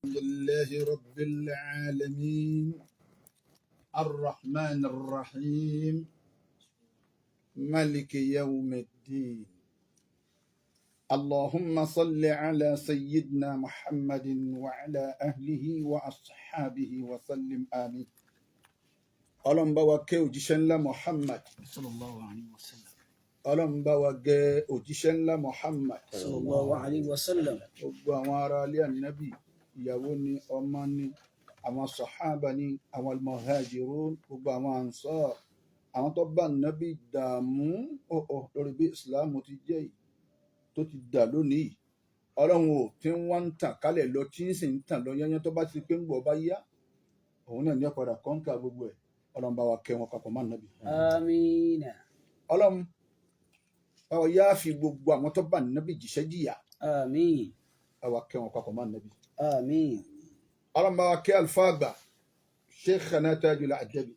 الحمد لله رب العالمين الرحمن الرحيم مالك يوم الدين اللهم صل على سيدنا محمد وعلى أهله وأصحابه وسلم آمين. Ọlọ́run bá wa kẹ́ òjíṣẹ́ ńlá Muhammad sallallahu alayhi wa sallam. Ọlọ́run bá wa gẹ́ òjíṣẹ́ ńlá Muhammad sallallahu alayhi wa sallam. gbogbo àwọn ará ilé ànábì, ìyàwó ni, ọmọ ni, àwọn sàhábà ni, àwọn almuhajirun, gbogbo àwọn ansar, àwọn tó bá ànábì dààmú lórí bí islam ti jẹ́ yìí tó ti dà lónìí. Ọlọ́run ò tí wọ́n ń tàn kálẹ̀ lọ tí ń sì ń tàn lọ yányán tó bá ti pé ń bọ̀ bá yá òun náà ní ọ̀padà kọ́ńkà gbogbo ẹ̀. Ọlọ́run bá wa kẹ́ wọn papọ̀ má nàbì. amiina. Ọlọ́run bá wa yááfi gbogbo àwọn tó bá nàbì jíṣẹ́ jìyà. amiin. Bá wa kẹ́ wọn papọ̀ má nàbì. amiin. Ọlọ́run bá wa kẹ́ àlùfáà àgbà Sheikhana Tajul Adabi.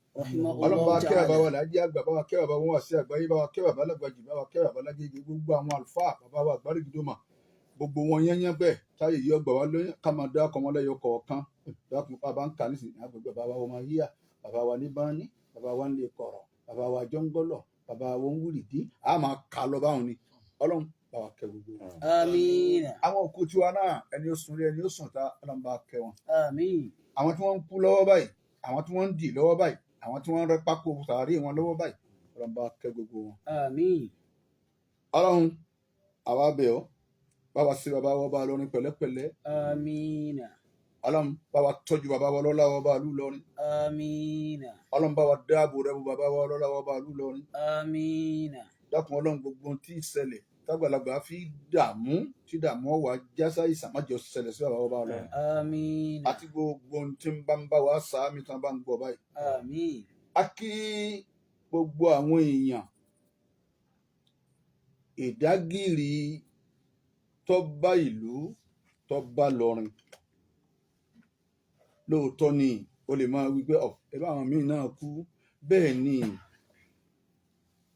Ọlọ́run bá wa kẹ́ bàbá wa làájì àgbà, bá wa kẹ́ bàbá wọn wà sí àgbáyé, bá wa kẹ́ bàbá lágbàjì, bá wa kẹ́ bàbá lágége, gbogbo àwọn àlùfáà bàbá wa Àgbárígidómà gbogbo wọn yányán bẹ́ẹ̀ táyé yìí ọgbà wa lóyún ká máa dá ọkọ̀ wọn lẹ́yọ kọ̀ọ̀kan. Dákun bá ń kà nísìnyí àgbègbè bàbá wa máa yíyà, bàbá wa ní báání, bàbá wa ń lè kọ̀rọ̀, bàbá wa jọ́ngọ́lọ̀, bàbá wa ń wúrìdí, a máa kà lọ báwọn ni. Ọlọ́run bá wa kẹ́ gbogbo wọn. amiina. Àwọn òkú tiwa náà ẹni ó sùn rí ẹni ó sùn ta, Ọlọ́run bá kẹ́ wọn. amiin. Àwọn tí wọ́n ń kú lọ́wọ́ báyìí, àwọn tí wọ́n ń dì lọ́wọ́ báyìí, àwọn tí wọ́n ń rẹ́ pákó sàárè wọn lọ́wọ́ báyìí, Ọlọ́run bá kẹ́ gbogbo wọn. amiin. Ọlọ́run àwa bẹ̀ ọ́, bá wa sí bàbá wa bá lọ́rin pẹ̀lẹ́pẹ̀lẹ́. amiina. Ọlọ́run bá wa tọ́jú bàbá wa lọ́lá wa bá lù lọ́rin. amiina. Ọlọ́run bá wa dáàbò rẹ̀ bu bàbá wa lọ́lá wa bá lù lọ́rin. amiina. Dákun Ọlọ́run gbogbo ohun tí ì ṣẹlẹ̀ tágbàlagbà fi dààmú tí dààmú ọ̀wà jásá ìsàmájọ ṣẹlẹ̀ sí bàbá wa bá lọ́rin. amiina. Àti gbogbo ohun tí ń bá wa sàámi tán bá ń gbọ́ báyìí. amiin. A kí gbogbo àwọn èèyàn ìdágìrì tó bá ìlú tó bá lọ́rin. Lóòótọ́ ni o lè máa wí pé ẹ bá àwọn míì náà kú, bẹ́ẹ̀ ni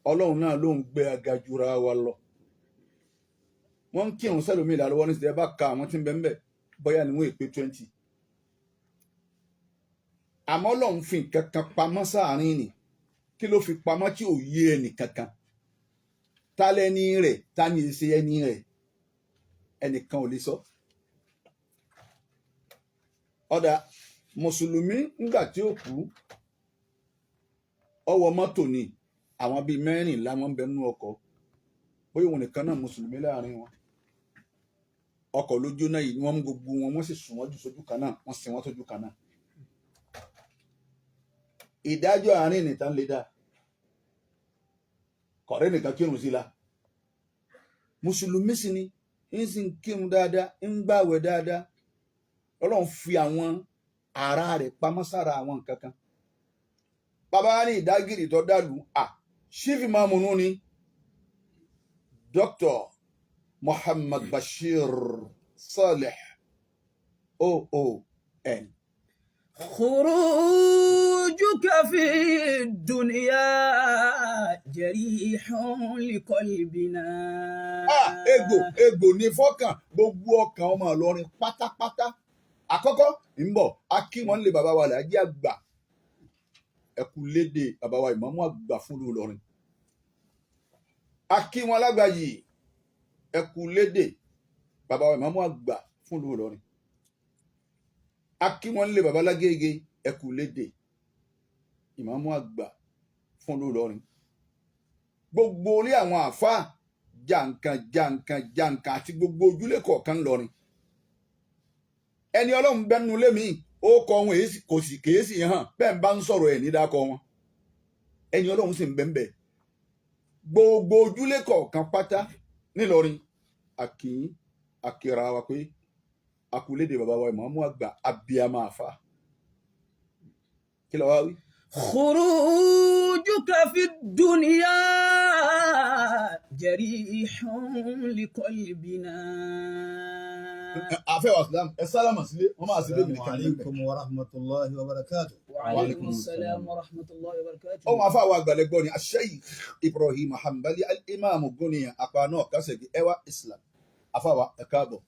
Ọlọ́run náà ló ń gbé aga jura wa lọ. Wọ́n ń kírun sẹ́lòmí ìlà lọ́wọ́ nísìnyí, ẹ bá ka àwọn tí ń bẹ ń bẹ̀ bóyá ni wọ́n èpè 20. Àmọ́ Ọlọ́run fi nǹkan kan pamọ́ sáàrin ni. Kí ló fi pamọ́ tí ò yé ẹnì kankan? Ta lẹni rẹ̀, ta ni èsì ẹni rẹ̀? Ẹnìkan ò lè sọ. Ọ̀dà mùsùlùmí ńgbà tí ó kú ọwọ́ mọ́tò ni àwọn bíi mẹ́rìnlá wọn ń bẹ nínú ọkọ̀, bóyá òun nìkan náà mùsùlùmí láàrin wọn. Ọkọ̀ ló jóná yìí wọ́n mú gbogbo wọn, wọ́n sì sùn wọ́n jù sójú kan náà, wọ́n sin wọ́n sójú kan náà. Ìdájọ́ àárín nìkan lè dá kọ̀rẹ́ nìkan kírun sí la. Mùsùlùmí sì ni ń sì ń kírun dáadáa, ń gbààwẹ̀ dáadáa. Ọlọ́run fi àwọn ara rẹ̀ pamọ́ sára àwọn nǹkan kan. Bàbá ní ìdágìrì tó dàlú chief imam nù ni Dr. Muhammad Bashir Saleh OON. خروجك في الدنيا جريح لقلبنا. Egbò ní fọ́kàn gbogbo ọkàn ọmọ Ìlọrin pátápátá. Àkọ́kọ́ ń bọ̀ a kí wọ́n lè bàbá wa làájì àgbà ẹkú lédè bàbá wa ìmámù àgbà fún Ìlọrin. A kí wọn lágbàyè ẹkú lédè bàbá wa ìmámù àgbà fún Ìlọrin. A kí wọn lè bàbá lágége ẹkú lédè ìmámù àgbà fún Ìlọrin. Gbogbo orí àwọn àfáà jàǹkàn àti gbogbo ojúlé kọ̀ọ̀kan Ìlọrin. Ẹni Ọlọ́run bẹ́nu lémi ó kọ ohun èyí kò sì kéésì hàn bẹ́ẹ̀ ń bá ń sọ̀rọ̀ ẹ̀ ní dákọ̀ wọn. Ẹni Ọlọ́run sì ń bẹ́ẹ̀ gbogbo ojúlé kọ̀ọ̀kan pátá nílọrin. Àkìrà wa pé akúlédè bàbá wa ìmámù àgbà abiyamọ àfà. Kí ló wá wí? خروجك في الدنيا جريح لقلبنا. Àfẹ́ wa Islam ẹ sálámà sílé wọ́n máa sílé nìkan. Wa alaykum wa rahmatullahi wa barakatuh. Wa alaykum assalam wa rahmatullahi wa barakatuh. Ọmọ afá wa àgbàlẹ́gbọ́ ni Sheikh Ibrahim Hanbali al-Imam Guniya apá náà kásẹ̀gì ẹwà Islam. Afá wa ẹ káàbọ̀.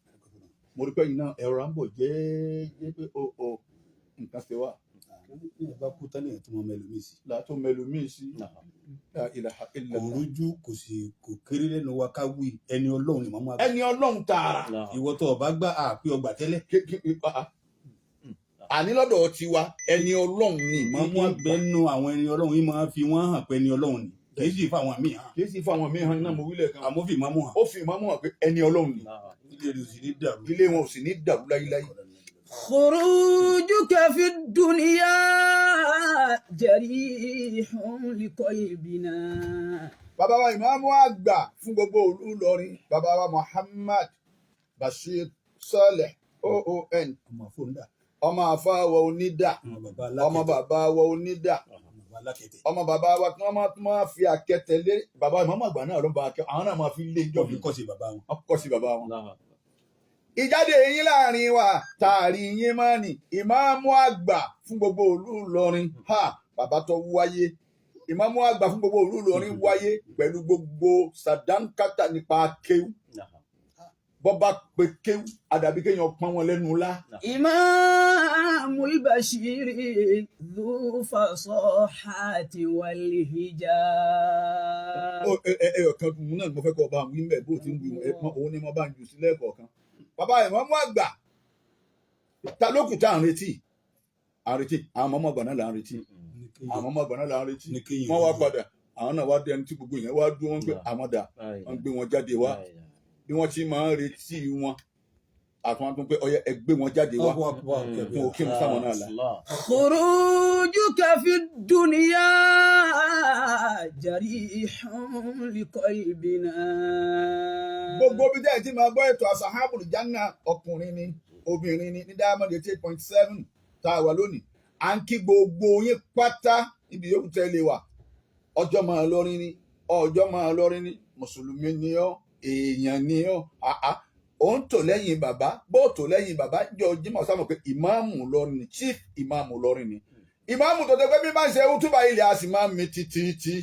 mo rí pé yìí náà ẹ̀rọ à ń bọ̀ jẹ́ẹ́jẹ́ pé o nǹkan ṣe wá ní ẹ bá kú tán ní ẹ̀tún ọmọ ẹlòmíì sí. látó mẹlòmíì sí la ilaha kò illallah. rújú kò kéré lẹ́nu wa ká wí ẹni ọlọ́run ni màmá. ẹni ọlọ́run tààrà ìwọ tó o bá gbà á pé ọgbà tẹ́lẹ̀. àní lọ́dọ̀ tiwa ẹni ọlọ́run ni màmú àgbẹ̀nu àwọn ẹni ọlọ́run yìí máa fi wọ́n hàn pé ẹni ọlọ́run ni kì í sì fún àwọn míì hàn. kì í sì fún àwọn míì hàn náà mo wílẹ̀ kan. àmọ́ fi màmú hàn. ó fi ìmáàmù hàn pé ẹni ọlọ́run ni ilé rẹ̀ sì ní dàrú. ilé wọn ò sì ní dàrú láyéláyé. خروجك في الدنيا جريح لقلبنا. bàbá wa ìmáàmù àgbà fún gbogbo ìlú Ìlọrin bàbá wa Muhammad Bashir Saleh OON ọmọ àfọ̀ǹdà. ọmọ àfáwọ onídà ọmọ bàbá wa onídà ọmọ bàbá wa kí wọ́n máa fi àkẹtẹ̀lé bàbá ìmáàmù àgbà náà ló ń bá akẹ́ àwọn náà máa fi lé ìjọ fi kọ́ sí bàbá wọn. kọ́ sí bàbá wọn. ìjáde yín láàrin wa tààrí yín máa nì ìmáàmù àgbà fún gbogbo ìlú Ìlọrin bàbá tó wáyé ìmáàmù àgbà fún gbogbo ìlú Ìlọrin wáyé pẹ̀lú gbogbo sàdánkátà nípa kéwù bọ́ba pé kéwù àdàbí kéèyàn pọ́n wọn lẹ́nu lá. إمام البشير ذو فصاحة والهجاء. ọ̀kan mú náà mo fẹ́ kọ́ ọba àwọn ìmẹ̀ bó ti ń wí òun ni mo bá ń jù sílẹ̀ kọ̀ọ̀kan. bàbá ìmáàmù àgbà ta ló kù tá à ń retí àwọn ọmọ àgbà náà là ń retí àwọn ọmọ àgbà náà là ń retí wọ́n wá padà àwọn náà wá dẹni tí gbogbo yẹn wá dúró wọn pé àwọn dà wọ́n gbé wọn jáde wá bí wọ́n ti máa ń retí wọn àtúntò tó pé ọyẹ ẹ gbé wọn jáde wá fún òkè mu sáwọn náà la. خروجك في الدنيا جريح لقلبنا. gbogbo bí jẹ́ ti máa gbọ́ ètò Asahabul Janna ọkùnrin ni obìnrin ni ní Diamond 88.7 tá a wà lónìí à ń kí gbogbo yín pátá ibi yòókù tẹ́lẹ̀ wà ọjọ́ máa lọ́rin ni ọjọ́ máa lọ́rin ni mùsùlùmí ni ọ́ èèyàn ni ọ́ ó ń tò lẹ́yìn bàbá bó tò lẹ́yìn bàbá jọ Jímọ̀ sáà mọ̀ pé ìmáàmù lọ́rin ni chief ìmáàmù lọ́rin ni ìmáàmù tó tẹ́ pé bí máa ń ṣe útúbà ilẹ̀ a sì máa ń mi títí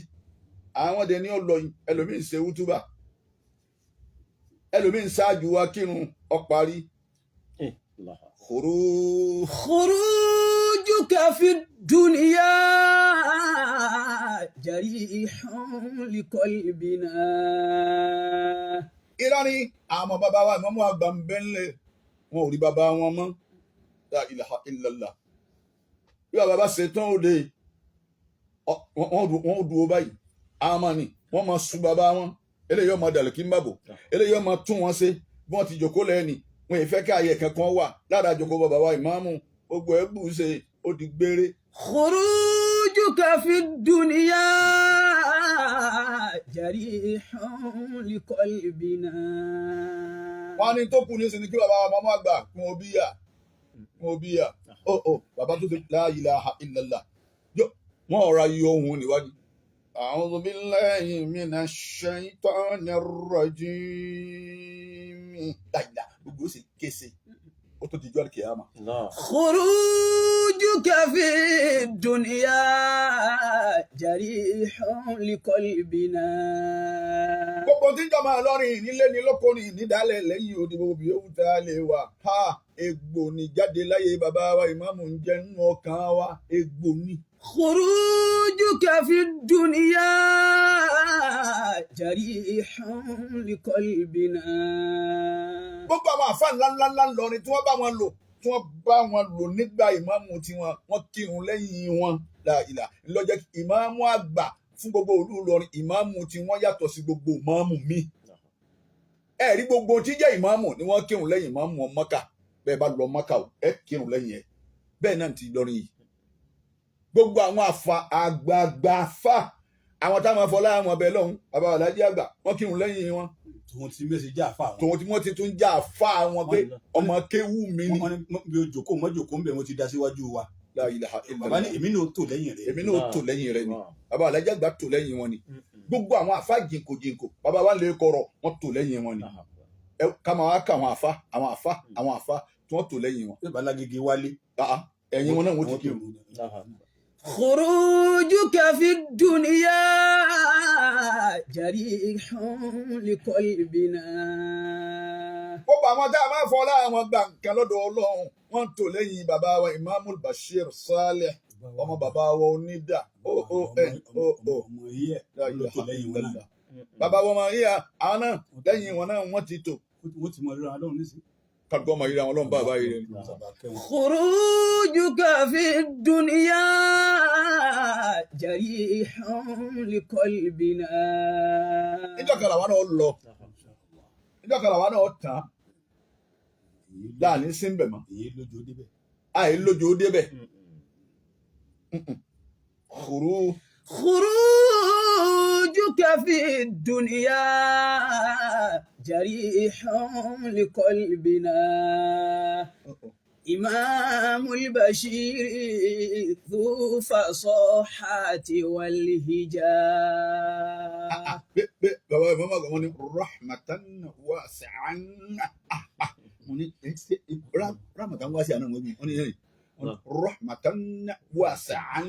àwọn ọdẹ ni ó lọ ẹlòmíín ṣe útúbà ẹlòmíín ṣáájú wa kírun ọparí. خروجك في الدنيا جريح لقلبنا. Ìlọrin àwọn bàbá wa ìmọ̀mú àgbà ń bẹ́ ńlẹ̀ wọn ò rí bàbá wọn mọ́ la ilaha illallah bí bàbá bá ṣe tán òde wọ́n dúró báyìí àwọn ọmọ ni wọ́n máa sun bàbá wọn eléyìí ọmọ dàlẹ́ kí n bàbò eléyìí ọmọ tún wọn ṣe bí wọ́n ti jòkó lẹ́ni wọn ì fẹ́ kí ààyè kankan wà lára jòkó bàbá wa ìmáàmù gbogbo ẹ̀ bù ṣe ó di gbére. خروجك في الدنيا جريح لقلبنا. wọ́n ní tó kù ní sinmi kí bàbá wa mọ́mọ́ àgbà kún òbí yà bàbá tó ti la ilaha illallah wọ́n ọ̀rọ̀ ayé ohun níwájú. A'udhu billahi minash shaitanir rajim. láìla gbogbo ó sì kése ó tó ti jọ́ kíyámà. خروجك في الدنيا جريح لقلبنا. gbogbo tí ń jọmọ Ìlọrin nílé ní lóko ní nídàálẹ̀ lẹ́yìn òdìbò bí ó ta lè wà egbò ní jáde láyé bàbá wa ìmáàmù ń jẹ nínú ọkàn wa egbò ní. خروجك في الدنيا جريح لقلبنا. gbogbo àwọn àfa ńláńlá ńlọrin tí wọ́n bá wọn lò nígbà ìmáàmù tiwọn wọ́n kírun lẹ́yìn wọn láìlà ńlọ́jẹ́ ìmáàmù àgbà fún gbogbo ìlú Ìlọrin ìmáàmù tí wọ́n yàtọ̀ sí gbogbo ìmáàmù mi. ẹ̀rí gbogbo tí jẹ́ ìmáàmù ni wọ́n kírun lẹ́yìn ìmáàmù Mọ́kà bẹ́ẹ̀ bá lọ Mọ́kà ẹ kírun lẹ́yìn ẹ̀ bẹ́ẹ̀ náà ti Ìlọrin yìí. gbogbo àwọn àgbààgbà àfà àwọn táwọn afọlá àwọn ọbẹ̀ lọ́hùn bàbá Aláàjì àgbà wọ́n kírun lẹ́yìn wọn. tòun ti mẹ́sẹ̀ já àfa wọn. tòun tí wọ́n ti tún já àfa wọn pé ọmọ kéwú mi ni. wọ́n ní bí o jòkó mọ́ jòkó ń bẹ̀ mo ti da síwájú wa. La ilaha illallah. bàbá ní èmi náà tò lẹ́yìn rẹ̀. èmi náà tò lẹ́yìn rẹ̀ ni bàbá Aláàjì àgbà tò lẹ́yìn wọn ni gbogbo àwọn àfa jìnkò bàbá wa lè kọrọ wọ́n tò lẹ́yìn wọn ni ká máa wá ká àwọn àfa tí wọ́n tò lẹ́yìn wọn. bàbá Lágége wálé. ẹ̀yìn wọn náà wọ́n ti kírun. خروجك في الدنيا جريح لقلبنا. gbogbo wo àwọn tá a máa fọ láwọn gbà nǹkan lọ́dọ̀ Ọlọ́run wọ́n ń tò lẹ́yìn bàbá wa Imamul Bashir Saleh ọmọ bàbá wa onídà ọmọ yìí ẹ̀ ló tó lẹ́yìn wọn náà. bàbá wa ọmọ yìí àwọn náà lẹ́yìn wọn náà wọ́n ti tò wọ́n ti mọ ìríra Ọlọ́run nísìnyí. kálukú ọmọ yìí àwọn Ọlọ́run bàbá yìí rẹ̀. خروجك في الدنيا جريح لقلبنا níjọ́ kan làwọn náà lọ níjọ́ kan làwọn náà tán láàrin sínbẹ̀ mọ́ èyí lójó débẹ̀. àì lójó débẹ̀ kúrú خروجك في الدنيا جريح لقلبنا إمام البشير ذو فصاحة والهجاء bàbá ìmọ̀mọ́ àgbà wọn ni rahmatan wasi'an mo ní rahmatan wasi'an náà wọ́n bí wọ́n ní yẹn rahmatan wasi'an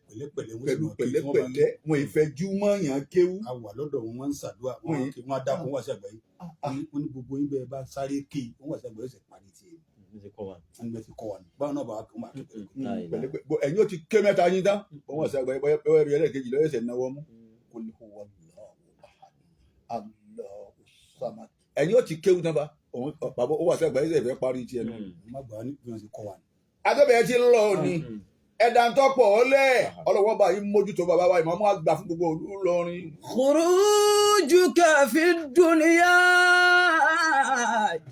pẹ̀lẹ́pẹ̀lẹ́ pẹ̀lú pẹ̀lẹ́pẹ̀lẹ́ wọn ìfẹ́jú mọ́yàn kéwú. a wà lọ́dọ̀ wọn wọ́n ń ṣàdúrà wọn kì í wọn dákun wá sí àgbáyé wọn ní gbogbo yín bẹ́ẹ̀ bá sáré ké wọn wá sí àgbáyé ṣe parí tiẹ̀ wọn ní bẹ́ẹ̀ ti kọ́ wa ní báwọn náà bá wọn máa tó pẹ̀lẹ́pẹ̀lẹ́ ẹ̀yin ó ti ké mẹ́ta yín tán wọn wá sí àgbáyé bọ́yá bí ẹlẹ́ẹ̀kejì lọ́yẹ̀ ṣẹ̀ náwó mú qul huwallahu ahad Allahu samad ẹ̀yin ó ti kéwú tán bá bàbá ó wá sí àgbáyé ṣẹ̀ fẹ́ parí tiẹ̀ náà. má gbà ní bí wọn ti kọ́ wa ní. adébẹ̀yẹ ti lọ ni ẹ̀dá ń tọ́pọ̀ ọ́lẹ̀ ọlọ́wọ́ bá yín mójútó bàbá wa ìmọ̀ọ́mọ́ àgbà fún gbogbo olú Ìlọrin. خروجك في الدنيا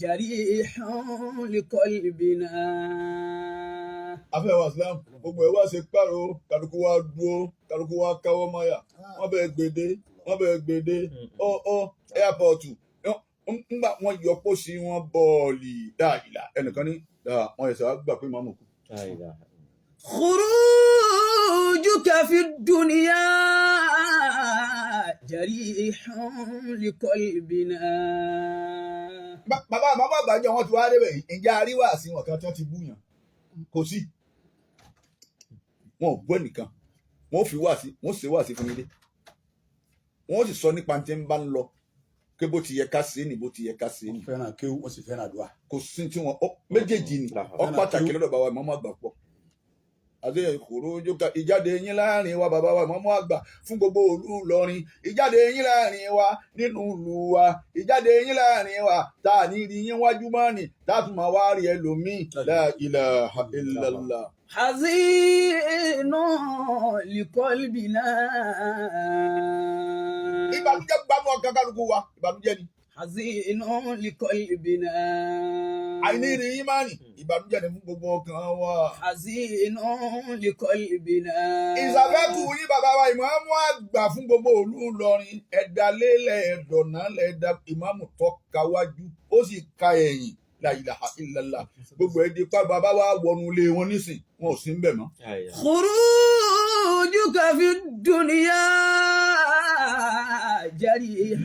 جريح لقلبنا afẹ́wà Islam gbogbo ẹ̀ wá ṣe pààrọ̀ kálukú wa dúró kálukú wa káwọ́ mọ́yà wọ́n bẹ̀ gbèdé airport ńgbà wọ́n yọ pósí wọn bọ́ọ̀lì dáàyìlá ẹnìkan ní wọ́n yẹ sọ wá gbà pé màmú kú. خروجك في الدنيا جريح لقلبنا bàbá màmá àgbàjọ wọn ti wá débẹ̀ ìjà àríwá sí wọn kan tí wọ́n ti búyàn kò sí wọn ò gbọ́ nìkan wọn ò fi wá sí wọn ò ṣe wá sí fún mi dé wọn ò sì sọ nípa tí ń bá ń lọ pé bó ti yẹ ká ṣe é ní bó ti yẹ ká ṣe é ní. wọ́n fẹ́ràn kéwú wọ́n sì fẹ́ràn àdúrà. kò sí tí wọn méjèèjì ni ọ pàtàkì lọ́dọ̀ bàbá ìmọ̀ọ́mọ́ àgbà pọ̀ àti ìkòròjò ìjáde yín láàrin wa bàbá wa ìmọ̀ọ́mọ́ àgbà fún gbogbo ìlú Ìlọrin ìjáde yín láàrin wa nínú ìlú wa ìjáde yín láàrin wa tá a ní rí yín wájú mọ́ni tá a tún máa wá rí ẹlòmíì la ilaha illallah. حزين لقلبنا ìbànújẹ́ gbanú ọkàn kálukú wa ìbànújẹ́ ni. حزين لقلبنا àìní rí yín máa nì ìbànújẹ́ ni fún gbogbo ọkàn wa. حزين لقلبنا ìsàfẹ́kù yín bàbá wa ìmọ̀ọ́mọ́ àgbà fún gbogbo ìlú Ìlọrin ẹ̀dá lélẹ̀ ẹ̀dọ̀nà lẹ́ẹ̀dá ìmáàmù tó kawájú ó sì ka ẹ̀yìn la ilaha illallah gbogbo ẹ̀ di pa bàbá wa wọnú ilé wọn nísìn wọn ò sí ń bẹ̀ mọ́. خروجك في الدنيا جريح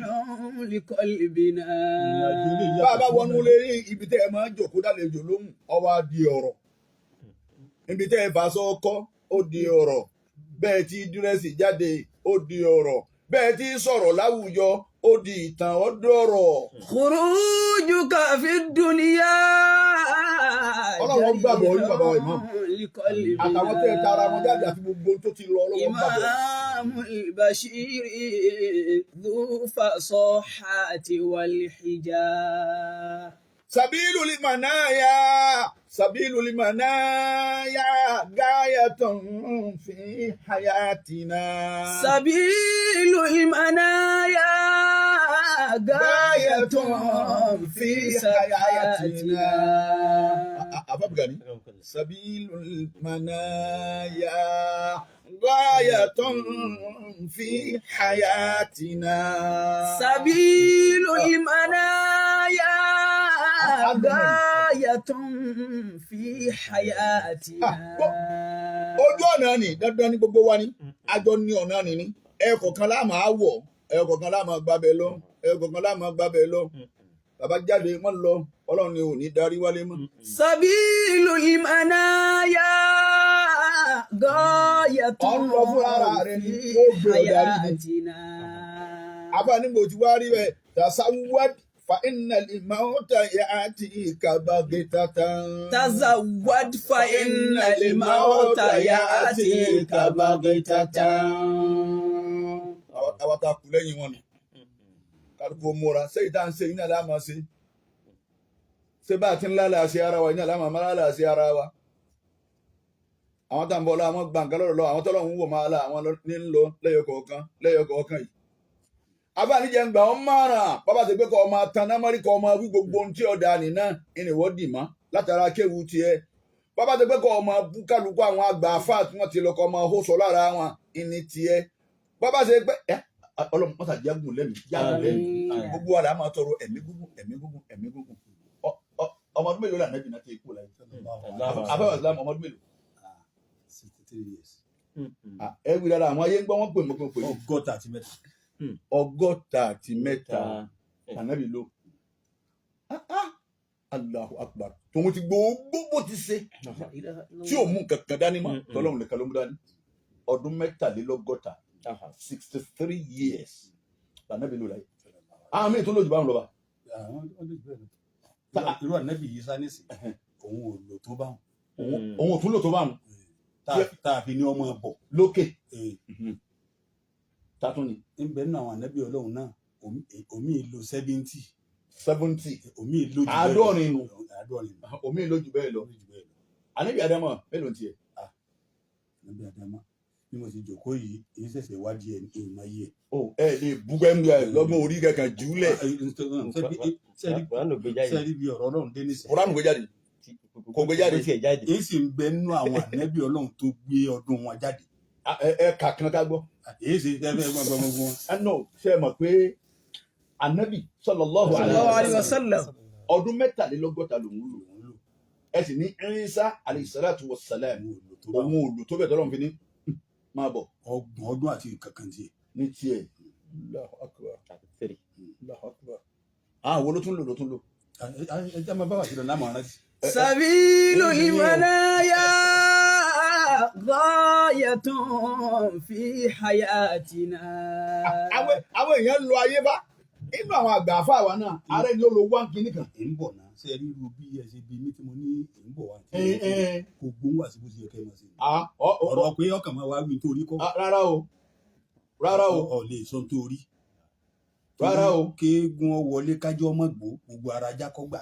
لقلبنا bàbá wọnú ilé ibi tẹ́ ẹ máa ń jòkó dálejò lóhùn ọwọ́ á di ọ̀rọ̀ ibi tẹ́ ẹ bá sọ ọkọ ó di ọ̀rọ̀ bẹ́ẹ̀ tí dírẹ́sì jáde ó di ọ̀rọ̀ bẹ́ẹ̀ tí sọ̀rọ̀ láwùjọ ó di ìtàn ọ̀dọ́rọ̀. خروجك في الدنيا ọlọ́run gbàgbọ́ yín bàbá wa ìmọ̀ àtàwọn tẹ́ ẹ tara wọn jáde àti gbogbo tó ti lọ ọlọ́run gbàgbọ́. إمام البشير ذو فصاحة والحجاب سبيل المنايا غاية في حياتنا سبيل المنايا غاية في حياتنا سبيل المنايا غاية في حياتنا سبيل المنايا غاية في حياتنا ojú ọ̀nà ni dandan ní gbogbo wa ni àjọ ní ọ̀nà ni ẹ̀ẹ̀kọ̀kan la máa wọ̀ ẹ̀ẹ̀kọ̀kan la máa gbábẹ́ lọ ẹ̀ẹ̀kọ̀kan la máa gbábẹ́ lọ bàbá jáde wọ́n lọ ọlọ́run ni ò ní darí wálé mọ́. سبيل المنايا غاية في حياتنا àbá nígbà tí wàá rí bẹ́ẹ̀ tasawwad فإن الموت يأتيك بغتة تزود فإن الموت يأتيك بغتة. àwọn tá a kù lẹ́yìn wọn nù kálukú múra sẹ́yìn tá à ń ṣe iná láàmú ṣe ṣé bá a ti ń lálàá ara wa iná láàmú àmọ́ lálàá ara wa àwọn tá à ń bọ̀ lọ àwọn gbàǹkan lọ́rọ̀ lọ àwọn tọ́lọ̀ ń wò máa la àwọn ní ń lọ lẹ́yọ kọ̀ọ̀kan yìí abánijẹ́ ń gbà ọ́ márùn-ún bàbá ti pé kọ́ ọmọ tanámọ́rí kọ́ ọmọ wí gbogbo ohun tí ọ̀dà nìna ìnìwọ́ dì mọ́ látara kéwu tiẹ̀ bàbá ti pé kọ́ ọmọ bú kálukú àwọn àgbà afáà tí wọ́n ti lọ kọ́ ọmọ hó sọ lára wọn ìní tiẹ̀ bàbá ti pé ọlọ́run mọ́tà jágùn lẹ́mìí gbogbo wa là máa tọrọ ẹ̀mí gúngùn ọmọ ọdún mélòó là nẹ́bí náà ti kú láyé afẹ́wà islam ọmọ ọdún mélòó 63 years. ẹ wí dára àwọn ayé ń gbọ́ wọ́n pè mọ́ pé ọgọ́ta àti mẹ́ta. 63 ànábì ló Allahu akbar tòun ti gbogbo ti ṣe tí ò mú kankan dání mọ́ tọ́lọ́run nìkan ló mú dání ọdún 63 63 years ànábì ló láyé àwọn míì tó lójú bá ń lọ bá. irú ànábì yìí sánísì òun ò lò tó bá òun ò tún lò tó bá wọn tá a fi ní ọmọ bọ̀ lókè tátún ni. ń bẹ nínú àwọn ànábì ọlọ́run náà omi ìlò 70 omi ìlò jù àádọ́rin nù omi ìlò jù bẹ́ẹ̀ lọ ànábì Ádámọ̀ mélòó tiẹ̀. ànábì Ádámọ̀ bí mo ti jòkó yìí èyí ṣẹ̀ṣẹ̀ wádìí ẹ̀ ìmọ̀ yìí ẹ̀. ẹ lè búgbẹ́ngbẹ́ lọ́gbọ́n orí kankan jùlẹ̀. sẹ́ẹ̀rí bí ọ̀rọ̀ ọlọ́run dé nísìnyí. Kùránì gbé jáde kò gbé jáde. èyí sì ń bẹ nínú àwọn ànábì ọlọ́run tó gbé ọdún wọn jáde. ẹ kà kan ká gbọ́. èyí sì ẹ fẹ́ gbọ́ wọn. ẹnà ṣe mọ̀ pé ànábì sallallahu alaihi wasallam ọdún 63 lòún lò ẹ sì ní Ìsá alayhi salatu wassalam òun ò lò tó bẹ̀ tọ́lọ́run fi ní máa bọ̀. 30 ọdún àti kankan tiẹ̀. ní tiẹ̀ Allahu akbar. Àwọn ló tún lò ẹ jẹ́ máa bá wà sí lọ láàmú ara sí. سبيل المنايا غاية في حياتنا. àwọn èèyàn lo ayé bá inú àwọn àgbà àfáà wa náà ààrẹ ni ó lo wá kíní kan. ń bọ̀ náà ṣe rí irú bí ẹ ṣe bí mi tí mo ní ń bọ̀ wá kò gbóhùn wá sí bó ṣe yẹ kẹ́ ẹ máa ṣe. ọ̀rọ̀ pé ọkàn máa wá wí nítorí kọ́. rárá o ọ̀ lè sọ nítorí. rárá o kéegun wọlé kájọ́ ọmọ gbó gbogbo ara ajá kọ́ gbà.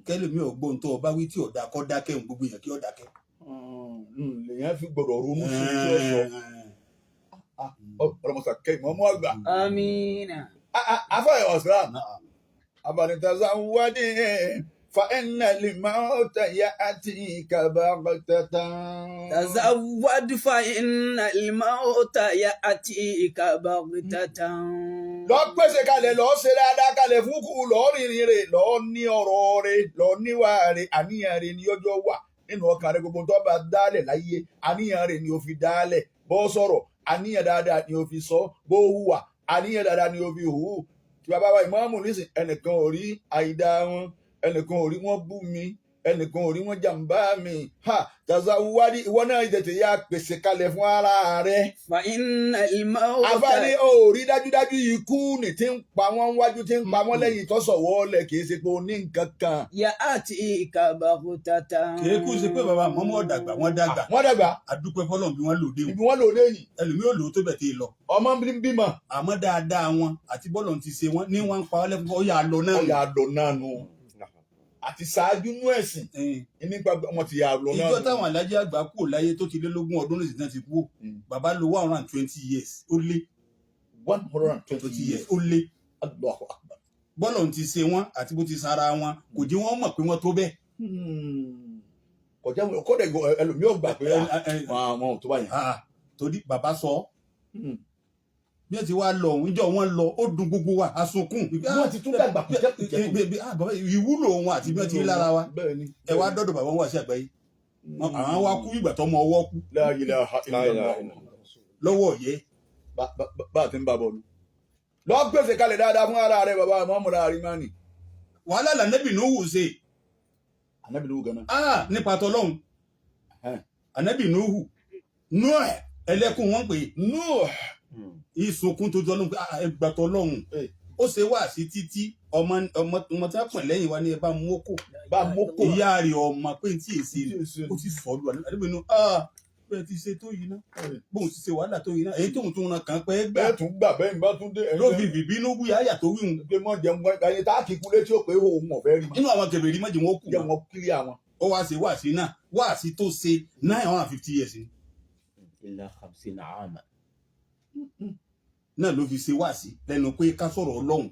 kẹ́lòmí ọ̀gbọ́n tó ọba wí tí ọ̀dà kọ́ dákẹ́ gbogbo èèyàn kí ọ̀dà kẹ́. lèyàn fi gbọ́dọ̀ ronú sí tí ó sọ. ọlọmọsà kẹ́ ìmọ̀ọ́mọ́ àgbà. Amina. afáyọ̀ ọ̀sán abanitaza wádìí فإن الموت يأتيك بغتة. تزود فإن الموت يأتيك بغتة. lọ pèsè kalẹ̀ lọ ṣe dáadáa kalẹ̀ fún kù lọ rìnrìn rẹ̀ lọ ní ọ̀rọ̀ rẹ̀ lọ níwà rẹ̀ àníyàn rẹ̀ ní ọjọ́ wà nínú ọkàn rẹ̀ gbogbo tó bá dálẹ̀ láyé àníyàn rẹ̀ ni ó fi dálẹ̀ bó sọ̀rọ̀ àníyàn dáadáa ni ó fi sọ bó hùwà àníyàn dáadáa ni ó fi hù. tí bàbá wa ìmáàmù nísìn ẹnìkan ò rí àìdá wọn ẹnìkan ò rí wọn bú mi ẹnìkan ò rí wọn jàǹbá mi tazawwadi ìwọ náà tètè yá pèsè kalẹ̀ fún ara rẹ. fa inna al-mawta. àfààní ò rí dájúdájú ikú ni tí ń pa wọ́n wájú tí ń pa wọ́n lẹ́yìn tọ́sọ̀wọ́ lẹ̀ kì í ṣe pé o ní nǹkan kan. ya'tika baghtatan. kì í kú sí pé bàbá mọ́mọ́ dàgbà wọ́n dàgbà. wọ́n dàgbà. àdúpẹ́ fọlọ́n bí wọ́n lò dé o. ibi wọ́n lò dé yìí. ẹlòmíì ò lò ó tó bẹ̀ tí ì lọ. ọmọ bímọ. àmọ́ dáadáa wọn àti bọ́ọ̀lù ti ṣe wọn ní wọn ń pa ọ́ lẹ́kọ̀ọ́ ó yà á lọ náà nù. àti ṣáájú nú ẹ̀sìn nípa ọmọ ti yà lọ náà. ìjọ táwọn alájẹ àgbà kú láyé tó ti lé lógún ọdún lóṣù náà ti kú bàbá lo 120 years ó lé 120 years ó lé. Allahu Akbar. bọ́ọ̀lù ti ṣe wọn àti bó ti sara wọn kò jẹ́ wọ́n mọ̀ pé wọ́n tó bẹ́ẹ̀. kọjá kọ́dẹ̀ ẹlòmíì ò gbà pé àwọn ò tó báyìí. torí bàbá sọ bí wọ́n ti wá lọ òun ìjọ wọn lọ ó dùn gbogbo wa asunkún. wọ́n ti tún dàgbà ìwúlò wọn àti bí wọ́n ti rí lára wa ẹ wá dọ́dọ̀ bàbá wọn wá sí àgbáyé àwọn wa kú ìgbà tọmọ ọwọ́ kú lọ́wọ́ yẹ. bá a ti ń bá bọ́ọ̀lù lọ gbèsè kalẹ̀ dáadáa fún ara rẹ bàbá mọ́múra àrímánì. wàhálà lànàbì Nuhu ṣe. ànàbì Nuhu gan-an. nípa tọlọ́hun ànàbì Nuhu ẹlẹ́kùn wọn pè Nuhu ìsunkún tó jọ lóhun pé ẹgbàtọ̀ lọ́hùn ó ṣe wá sí títí ọmọ tí wọ́n pọ̀ lẹ́yìn wa ní ẹ bá mú kó bá mọ́kò ìyá rẹ̀ ọmọ pé tí èsì ó ti sọ lù àdébò inú bẹ́ẹ̀ ti ṣe tó yìí ná bóun ti ṣe wàhálà tó yìí ná èyí tóun tún ran kàn pé gbà bẹ́ẹ̀ tún gbà bẹ́ẹ̀ ni bá tún dé ló fi bìbínú wí àyà tó wíhun pé mọ́ jẹun ẹni tá a kì í kú létí ó pé òun ọ̀fẹ́ rí mọ́ nínú àwọn kèbèrè méjì wọn kù jẹ́ wọn kílí àwọn. ó wá ṣe wáàsí náà wáàsí tó ṣe 950 years ni إلا 50 عاما náà ló fi ṣe wáàsí lẹ́nu pé ká sọ̀rọ̀ Ọlọ́run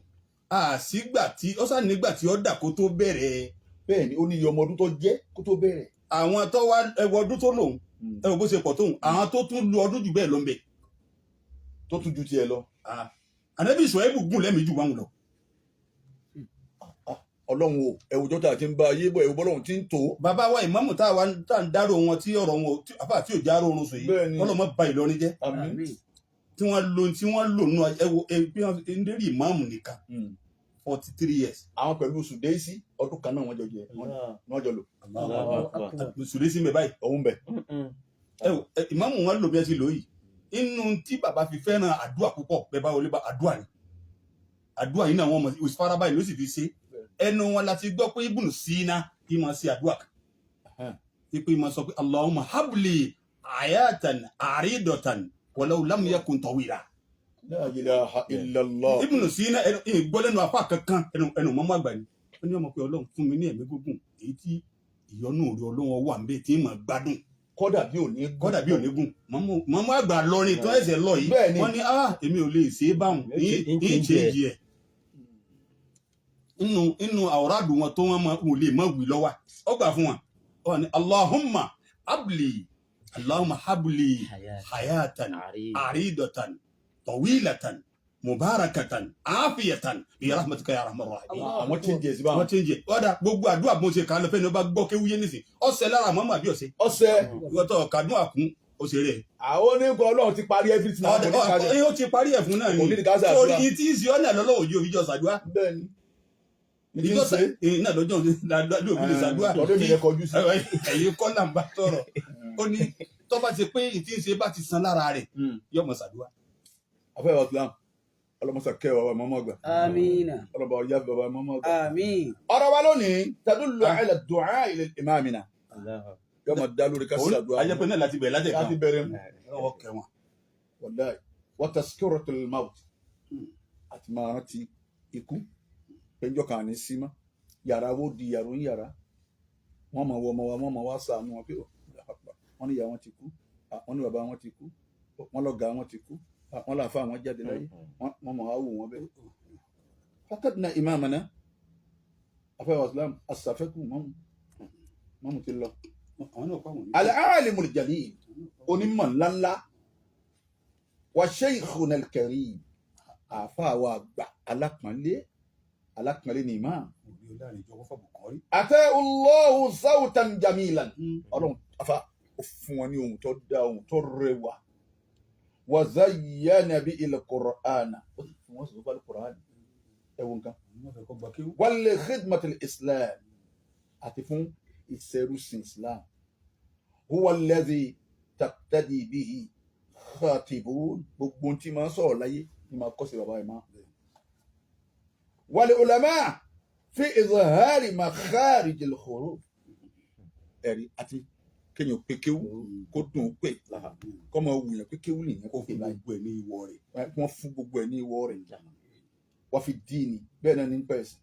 àṣìgbà tí ó sá nígbà tí ó dà kó tó bẹ̀rẹ̀ bẹ́ẹ̀ ni ó ní iye ọmọ ọdún tó jẹ́ kó tó bẹ̀rẹ̀. àwọn tó wá ẹwọ ọdún tó lòun ẹwọ bó ṣe pọ̀ tóun àwọn tó tún lu ọdún jù bẹ́ẹ̀ lọ ń bẹ tó tún ju tiẹ̀ lọ. ànábì Ṣuaibu gùn lẹ́mìí jù wáhùn lọ. Ọlọ́run o ẹ̀wù jọ́ta ti ń bá ayé bọ̀ ẹ̀wù bọ́lọ́run ti ń tò. bàbá wa ìmáàmù tá à ń dárò wọn tí ọ̀rọ̀ wọn àfà tí ò já rọrùn sùn yìí Bẹ́ẹ̀ni. ọlọ́mọ ba Ìlọrin jẹ́ àmín. tí wọ́n lò nù ẹwọ ẹbí ń dérí ìmáàmù nìkan 43 years. àwọn pẹ̀lú Sùdẹ́sì ọdún kan náà wọ́n jọ jẹ wọ́n jọ lò. الله أكبر sùdé sí mi báyìí òun bẹ̀. ìmáàmù wọn lò bí ẹ ti lò yìí inú tí bàbá fi fẹ́ràn àdúrà púpọ̀ bẹ́ẹ̀ bá wọlé bá àdúrà ni àdúrà yìí náà wọ́n mọ̀ ìfara báyìí ló sì fi ṣe ẹnu wọn láti gbọ́ pé Ibn Sina kí máa ṣe àdúrà kan pípé máa sọ pé Allahumma habli ayatan aridatan walau lam yakun tawila. La ilaha illallah. Ibn Sina gbọ́ lẹ́nu apá kankan ẹnu mọ́mọ́ àgbà ni ó ní ọmọ pé Ọlọ́run fún mi ní ẹ̀mí gígùn èyí tí ìyọ́nú rẹ̀ Ọlọ́run wà ń bẹ tí mà gbádùn kódà bí ò ní kódà bí onígun mọ́mọ́ àgbà lọrin tó ẹsẹ̀ lọ yìí Bẹ́ẹ̀ni. wọ́n ní èmi ò lè ṣe é báwọn ní ìṣèjì ẹ̀ inú àwòrádùn wọn tó wọn ò lè mọ̀ wí lọ́wọ́ ó gbà fún wọn ó ní Allahumma habli hayatan aridatan tawilatan mubarakatan afiyatan bi rahmatika ya arhamar rahimin. àwọn tí ń jẹ sí báwọn. wọ́n ti ń jẹ ọ̀dà gbogbo àdúrà bó ṣe kà á lọ fẹ́ni ó bá gbọ́ kéwúyé nísìn ọ̀sẹ̀ lára mọ́mọ́ àbí ọ̀sẹ̀ ọ̀sẹ̀ ìwọ́tọ̀ kàdún àkún ó ṣe rẹ̀. àwọn onígun Ọlọ́run ti parí everything àwọn oníkàjẹ. ó ti parí ẹ̀ fún náà Kò ní ni ká ṣàdúrà. torí tí ń ṣe ọ́nà lọ́lọ́wọ́ ojú òfìjọ ṣàdúrà bẹ́ẹ̀ni ní ìjọ ṣe náà lọ́jọ́ lọ́jọ́ òfin lè ṣàdúrà tọdún mi yẹ kọjú sí. ẹ̀yin kọ́ là ń bá tọrọ ó ní tó bá ti pé ìtí ń ṣe bá ti san lára rẹ̀ yóò mọ̀ ṣàdúrà. afẹ́ wa Islam ọlọmọsà kẹ́ bàbá mọ́mọ́ àgbà آمين ọlọmọ ọjà bàbá mọ́mọ́ àgbà. آمين ọ̀rọ̀ wa lónìí tadullu ala du'a ila imamina yóò máa dá lórí kásì àdúrà ajẹ́pẹ́ náà láti bẹ̀rẹ̀ láti láti bẹ̀rẹ̀ mu ọwọ́ kẹwọn. wallahi wa tazkiratul maut àti máa rántí ikú péjọ kan ní símá yàrá wo di yàrá ń yàrá wọn máa wọ ọmọ wa wọn máa wá sàánú wọn pé wọn ní ìyá wọn ti kú wọn ní bàbá wọn ti kú wọn lọgá wọn ti kú wọn làǹfà wọn jáde láyé wọn máa wò wọn bẹ́ẹ̀. fakadna imamana afẹ́wà islam asàfẹ́kù mọ́mù ti lọ. àwọn náà pàwọn ní. al-alimul jalil onímọ̀ ńláńlá wa shaykhuna al-karim àáfàá wa àgbà alápọ̀nlé ni imam. òbí ọlọ́run ìjọba fọ́ bùkọ́rí. atẹ́ Allahu sawtan jamilan ọlọ́run afa ó fún wọn ní ohun tó dá ohun tó rẹwà wa zayyana bihi al-Qur'ana ó sì fún wọn sọ̀rọ̀ bá al-Qur'an ẹ̀wọ̀n kan wọ́n fẹ́ kọ́ gba kéwú. wal khidmatil islam àti fún ìṣẹ́rùsìn islam huwa alladhi taqtadi bihi khatibun gbogbo tí máa ń sọ̀rọ̀ láyé ni máa kọ́ sí bàbá ẹ̀ máa. wal ulama fi izhari makharijil huruf ẹ̀rí àti kéèyàn pé kéwú kó dùn ún pè kọ́ máa wùyàn pé kéwú nìyẹn kó fi láyé gbogbo ẹ̀ ní ìwọ rẹ̀. wọ́n fún gbogbo ẹ̀ ní ìwọ rẹ̀ wọ́n fi díìnì bẹ́ẹ̀ náà ní pẹ̀sì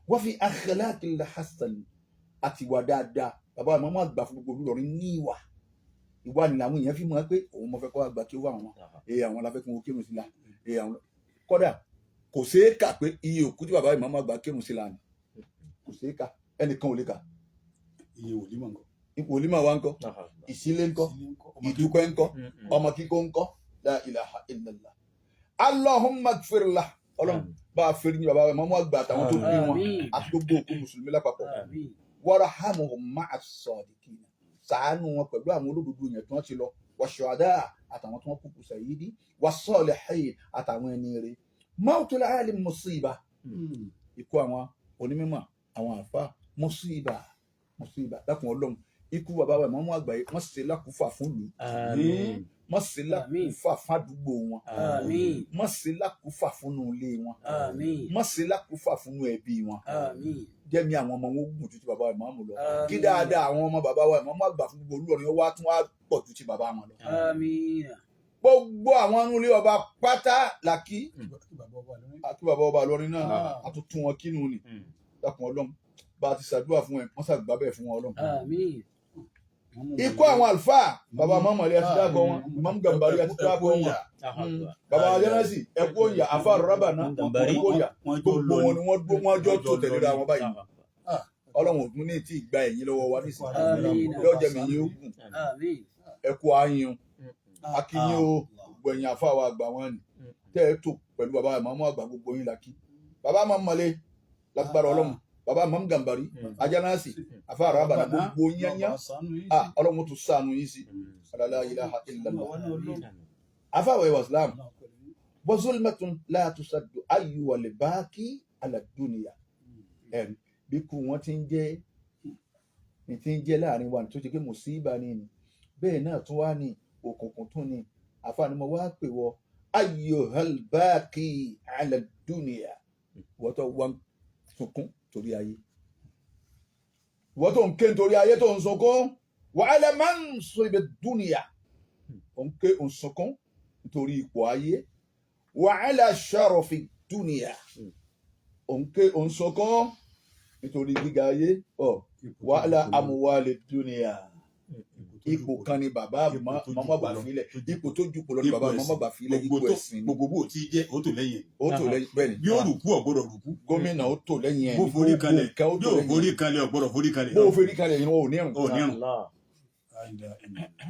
wọ́n fi akhlaqil hasan àti ìwà dáadáa bàbá àmọ́ máa gbà fún gbogbo Ìlọrin ní ìwà ni làwọn èèyàn fi mọ̀ pé òun mọ̀ fẹ́ kọ́ àgbà kí ó wà wọn àwọn la fẹ́ kí wọ́n kírun sí la àwọn kọ́dà kò ṣeé kà pé iye òkú tí bàbá ìmọ̀ máa gbà kírun sí la ni kò ṣeé kà ẹnìkan ò lè kà. iye wòlímọ̀ nǹkan. ipò wòlímọ̀ wa ńkọ́ ìsílẹ̀ ńkọ́ ìdúpẹ́ ńkọ́ ọmọ kíkọ́ ńkọ́ la ilaha illallah Allahumma ighfir lah ọlọ́run bá a fẹ́rí ní bàbá rẹ̀ mọ́mọ́ àgbà àtàwọn tó bí wọn àti gbogbo òkú mùsùlùmí lápapọ̀ warhamhum ma'a as-sadiqin ṣàánú wọn pẹ̀lú àwọn olódodo yẹn tí wọ́n ti lọ wash-shuhada àtàwọn tí wọ́n kúkú ṣàhídì was-salihin àtàwọn ẹni rẹ̀ mawtul alim musiba ikú àwọn onímọ̀ àwọn àfa musiba dákun ọlọ́run ikú bàbá rẹ̀ mọ́mọ́ àgbà yìí wọ́n ṣe lákùúfà fún ìlú má ṣe lákùúfà fádùúgbò wọn Àmín. má ṣe lákùúfà fúnnú ilé wọn Àmín. má ṣe lákùúfà fúnnú ẹbí wọn Àmín. jẹ́mi àwọn ọmọ wọn gùn ju ti bàbá ìmáàmù lọ Àmín. kí dáadáa àwọn ọmọ bàbá wa ìmáàmù àgbà fún gbogbo Olúọ̀rin wá tún wá pọ̀ ju ti bàbá wọn lọ Àmín. gbogbo àwọn anúlé ọba pátá làkí àti bàbá ọba Ìlọrin náà àtúntún wọn kínú ni dákun Ọlọ́run bá a ti ṣàdúrà fún ẹ wọ́n ṣàgbà bẹ́ẹ̀ fún wọn Ọlọ́run. Àmín. ikú àwọn àlùfáà bàbá mọ́mọ́lẹ́ àti dáàbọ̀ wọn Imam Gambari àti dáàbọ̀ wọn bàbá ajánásì ẹkú òyà àfa rọ́bà náà ẹkú òyà gbogbo wọn ni wọ́n jọ tó tẹ̀lé àwọn báyìí Ọlọ́run òtún ní tí ìgbà ẹ̀yìn lọ́wọ́ wa nísìnyí yóò jẹ́ mi yín ó gùn Àmín. ẹkú ayín akínyìn o gbogbo ẹ̀yìn àfa wa àgbà wọn ni tẹ́ ẹ tó pẹ̀lú bàbá ìmọ̀ọ́mọ́ àgbà gbogbo yín la kí bàbá mọ́mọ́lẹ́ lágbára Ọlọ́run bàbá Imam Gambari ajánásì àfa rọ́bà náà gbogbo yányá Ọlọ́run tún ṣàánú yín sí la ilaha illallah àfa wa ìwà Islam bọ́sùlùmẹ́tún láàtú sàdù ayùwà lè bá kí alàdúnìyà ẹ̀rí bí kú wọn ti ń jẹ́ láàrin wa tó ṣe pé mùsíbà ni bẹ́ẹ̀ náà tún wá ní òkùnkùn tún ni àfààní mo wá pè wọ ayuhal baqi ala dunya wọ́n tó wá ń sunkún torí ayé wọ́n tó ń ké torí ayé tó ń sunkún wa ala mansibi dunya ó ń ké ó ń sunkún nítorí ipò ayé wa ala sharafi dunya ó ń ké ó ń sunkún nítorí gíga ayé wa ala amwali dunya ipò kan ni bàbá mọ́mọ́ gbà fílẹ̀ ipò tó jù pọ̀ lọ ni bàbá mọ́mọ́ gbà fílẹ̀ ipò ẹ̀sìn gbogbo bó ti jẹ́ ó tò lẹ́yìn bẹ́ẹ̀ ni bí ó rùkú ọ̀gbọ́dọ̀ rùkú gómìnà ó tò lẹ́yìn ẹ̀ bó forí kalẹ̀ bí ó forí kalẹ̀ ọ̀gbọ́dọ̀ forí kalẹ̀ bó forí kalẹ̀ yìí wọn ò ní ẹ̀rùn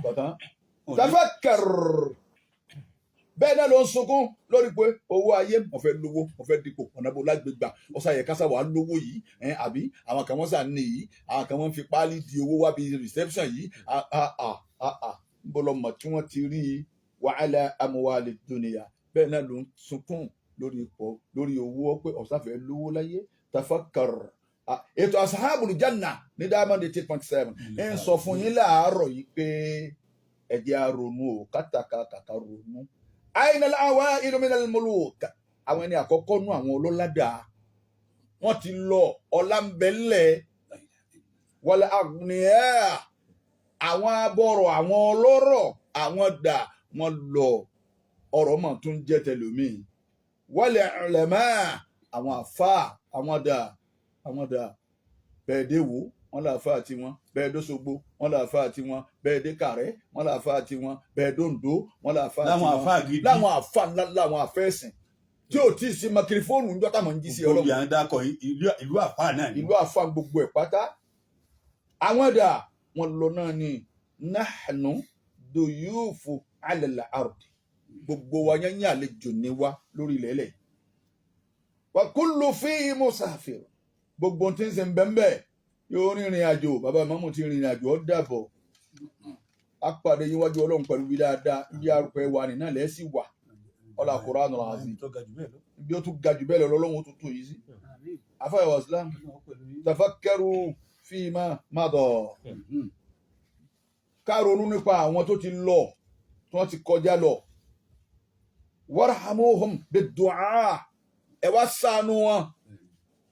bàtà tafakkar bẹ́ẹ̀ náà ló ń sunkún lórí pé owó ayé mo fẹ́ lówó mo fẹ́ dípò ọ̀nà bó lágbègbà ọ̀sà yẹ kásá wàá lówó yìí àbí àwọn kan wọ́n sà ní yìí àwọn kan wọ́n fi páálí di owó wá bí reception yìí ń bọ́ lọ́mọ tí wọ́n ti rí wa ala amwali dunya bẹ́ẹ̀ náà ló ń sunkún lórí ipò lórí owó pé ọ̀sà fẹ́ lówó láyé tafakkar ètò asahabul janna ní Diamond 8.7 ń sọ fún yín láàárọ̀ yìí pé ẹ jẹ́ á ronú o kátàkátà ronú. Aina al-awailu min al-muluk àwọn ẹni àkọ́kọ́ nú àwọn ọlọ́ládà wọ́n ti lọ ọlá ń bẹ ńlẹ̀ wal aghniya àwọn abọ́rọ̀ àwọn ọlọ́rọ̀ àwọn dà wọ́n lọ ọ̀rọ̀ mọ̀ tún jẹ́ tẹlómi wal ulama àwọn àfà àwọn dà bẹ́ẹ̀ dé wò wọ́n là fà tí wọ́n bẹ́ẹ̀ dóṣogbo wọ́n là fà tí wọ́n bẹ́ẹ̀ dé kàrẹ́ wọ́n là fà tí wọ́n bẹ́ẹ̀ dóńdó wọ́n là fà tí wọ́n láwọn àfà ńlá láwọn àfẹ́sìn tí ò tí ì sí makirifóònù ń jọ́tà mọ̀ ń jí sí ọlọ́run. olùyà ń dákọ̀ ìlú àfà náà ni. ìlú àfà gbogbo ẹ̀ pátá àwọn dà wọ́n lọ náà ni nahnu duyufu ala al-ard gbogbo wa yẹn ní àlejò ní wa lórí ilẹ̀ wa kullu fihi musafir gbogbo tí ń ṣe ń bẹ́ẹ̀ yóò rìnrìn àjò bàbá ìmáàmù ti rìnrìn àjò ó dàbọ̀ á pàdé yín wájú ọlọ́run pẹ̀lú bí dáadáa ibi àrùkọ ẹwà nínà lẹ́sìn wà ọlá Qur'anul Azim ibi ó tún ga jù bẹ́ẹ̀ lọ lọ́lọ́run ó tún tó yìí sí afáyọ̀wọ̀ Islam tafakkaru fima mada ká ronú nípa àwọn tó ti lọ tí wọ́n ti kọjá lọ warhamuhum bid-du'a ẹ wá ṣàánú wọn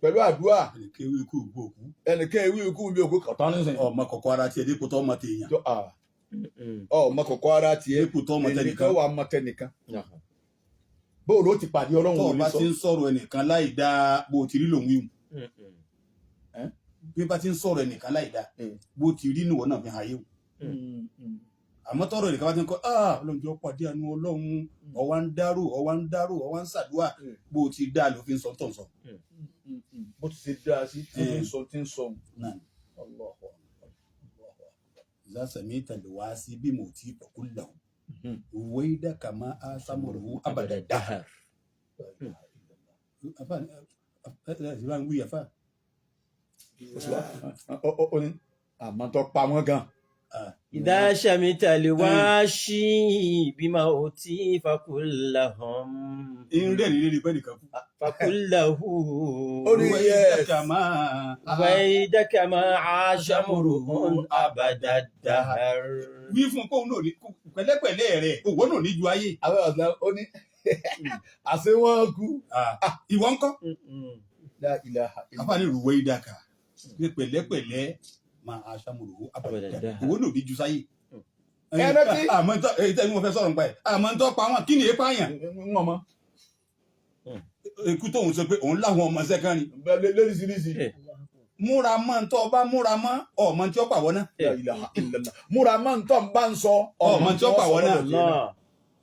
pẹ̀lú àdúrà ẹnìkan ewé ikú bí òkú kọ̀tán nísìnyí. ọmọ kọ̀kọ́ ara tiẹ̀ dípò tó ọmọ tèèyàn. ọmọ kọ̀kọ́ ara tiẹ̀ dípò tó ọmọ tẹnìkan wà mọ tẹnìkan. bóòlù ó ti pàdé ọlọ́run tó o bá ti ń sọ̀rọ̀ ẹnìkan láì dáa bó o ti rí lòun wíwù. bí bá ti ń sọ̀rọ̀ ẹnìkan láì dáa bó o ti rí níwọ̀n náà fi hàn yé o. àmọ́ tọ́rọ̀ ẹnìkan bá ti ń kọ́ ọlọ́run jọ pàdé àánú ọlọ́run ọwá ń dárò ọwá ń ṣàdúrà bó o ti dá ló fi ń sọ tó ń sọ. bó ti ṣe dáa sí tí ń sọ náà. إذا سمعت الواسي بموتي فقل له رويدك ما آثمره أبد الدهر. àmọ́ tó pa wọ́n gan. إذا شمت الواشي بموتي فقل لهم فقل له رويدك ما عاش مرهم أبد الدهر. wí fún kóun náà ní pẹ̀lẹ́pẹ̀lẹ́ rẹ̀ òwò náà ní ju ayé. Abẹ́ ọ̀sán ó ní àṣẹ wọn kú. Ìwọ ńkọ́. La ilaha illa. Afa ni ruwe idaka. Ní pẹ̀lẹ́pẹ̀lẹ́ máa aṣàmùlò abàdà. Òwò náà ní ju sáyé. Ẹ̀rọ tí. Àmọ́ ntọ́ èyí tẹ́lẹ̀ mo fẹ́ sọ̀rọ̀ nípa ẹ̀. Àmọ́ ntọ́ pa wọn kí ni èèpá yàn. Ń wọ̀n mọ́. Ikú tóun sọ pé òun láwọn ọmọ sẹ́kánì. Lóríṣiríṣi. Múra mọ́ ntọ́ ọba múra mọ́ ọmọ tí ó pàwọ́ náà. La ilaha illallah. Múra máa ń tọ́ ń bá ń sọ. Ọmọ tí ó pàwọ́ náà. Allah.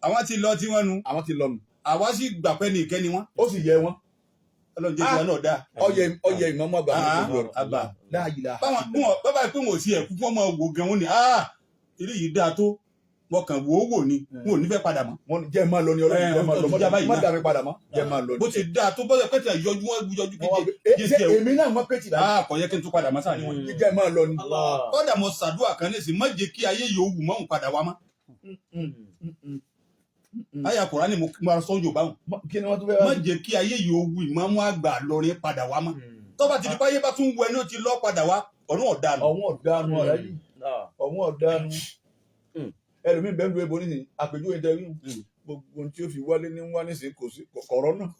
Àwọn ti lọ tí wọ́n nu. Àwọn ti lọ nù. Àwa sì gbà pé ní ìkẹ́ni wọn. Ó sì yẹ wọn. Ọlọ́run jẹ́ tiwa náà dáa. Ọyẹ ìmọ̀mú àgbà ní gbogbo ọ̀rọ̀. Àgbà. La ilaha. Bàbá ìpín wò sí ẹ̀kú fún ọmọ wò gan wọn ni ilé yìí dáa tó mọkàn wò ó wò ni wọn ò ní fẹ́ padà mọ́. Wọ́n jẹ́ máa lọ ní ọlọ́run jẹ́ máa lọ báyìí má náà. dà mí padà mọ́ jẹ́ máa lọ ní. Bó ti dáa tó bọ́sẹ̀ pẹ́tì àyọjú wọn yọjú kéje ṣé èmi náà mọ́ péjì náà. kò yẹ kí n tún padà mọ́ sáà ni wọn. Jẹ́ máa lọ ní. Allah. Kọ́dà mo ṣàdúrà kan ní sí má jẹ́ kí ayé yòó wù mọ́ òun padà wá mọ́. Àyà Kùránì mo máa sọ Yorùbá wọn. Kí ni wọ́n tún fẹ́ Má wá? jẹ́ kí ayé yòó wù ìmáàmù àgbà lọrin padà wá mọ́. Tọ́ba ti di páyé bá tún wọ ẹni ó ti lọ padà wá ọ̀run ọ̀daràn. Ọ̀wọ́n ọ̀daràn ọ̀rẹ́ yìí. Allah. Ọ̀wọ́n ọ̀daràn. Ẹlòmíì bẹ́ẹ̀ lu ebo nísìnyí àpèjúwe interview. Gbogbo ohun tí ó fi wálé ní wá nísìnyí kò sí kọ̀rọ̀ náà.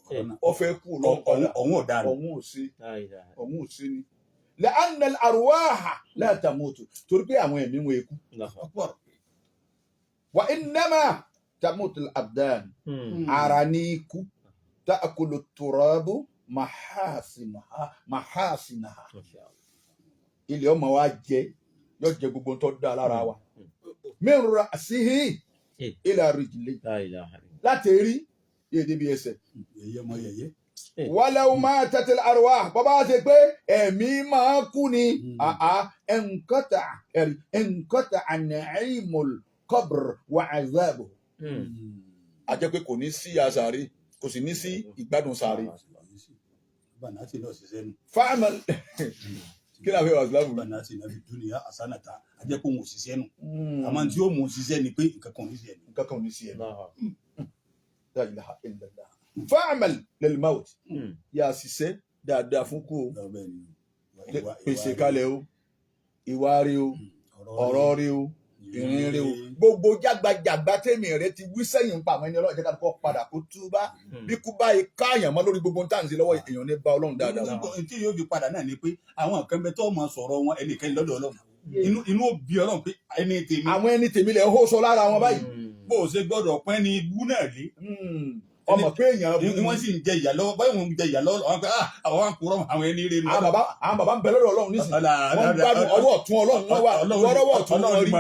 Ó fẹ́ kú lọ́kọ̀ọ́lá. Ọ̀run ọ̀daràn. Ọ̀wọ́n ò sí. La ilaha. Ọ̀wọ́n ò sí ni. لأن الأرواح لا تموت. Torí pé àwọn ẹ̀mí wọn ekú. Allah. وإنما تموت الأبدان. Ara ní ikú. تأكل التراب محاسنها. Ilẹ̀ ọmọ wa jẹ yóò jẹ gbogbo tó dá lára wa. من رأسه إلى رجله. La ilaha. Láti rí yé débi ẹsẹ̀. Yẹ̀yẹ́ mọ yẹ̀yẹ́. ولو ماتت الأرواح bàbá ṣe pé ẹ̀mí máa kú ni انقطع نعيم القبر وعذابه. A jẹ́ pé kò ní sí àsàrí kò sì ní sí ìgbádùn sàrí. Bànátì náà ṣiṣẹ́ nù. فاعمل kí la fẹ́ wà sílámù. Bànátì náà fi dúnìyà àsánàtà. A jẹ́ pé òun ò ṣiṣẹ́ nù. Àmọ́ tí ó mú un ṣiṣẹ́ ni pé nǹkan kan ò ní ṣe ẹni. nǹkan kan ò ní sí ẹ̀. Allah. لا إله إلا الله. فاعمل للموت. yà á ṣiṣẹ́ dáadáa fún kú o. pèsè kalẹ̀ o ìwà rí o ọ̀rọ̀ rí o ìrìn rí o gbogbo jágbajàgba tèmi rẹ ti wí sẹ́yìn pa àwọn ẹni ọlọ́run jẹ́ ká kọ́ padà kó túbá bí kú báyìí káàyàn mọ́ lórí gbogbo nǹkan lọ́wọ́ èèyàn ní bá ọlọ́run dáadáa. Tí yóò fi padà náà ni pé àwọn nǹkan bẹ tó máa sọ̀rọ̀ wọn ẹnìkan lọ́dọ̀ ọlọ́run. Inú ó bí ọlọ́run pé ẹni tèmi. àwọn ẹni tèmi lè hó sọ lára wọn báyìí. Bó o ṣe gbọ́dọ̀ pẹ́ ní ibú náà lé. ọmọ pé èèyàn ni wọ́n sì ń jẹ ìyà lọ́wọ́ báyìí wọ́n ń jẹ ìyà lọ́wọ́ àwọn pé àwọn àkùrọ̀ àwọn ẹni rẹ̀ nù. àwọn bàbá ń bẹ lọ́dọ̀ ọlọ́run nísìnyí wọ́n gbádùn ọwọ́ ọ̀tún ọlọ́run wọn wà ọrọ́wọ́ ọ̀tún wọn rí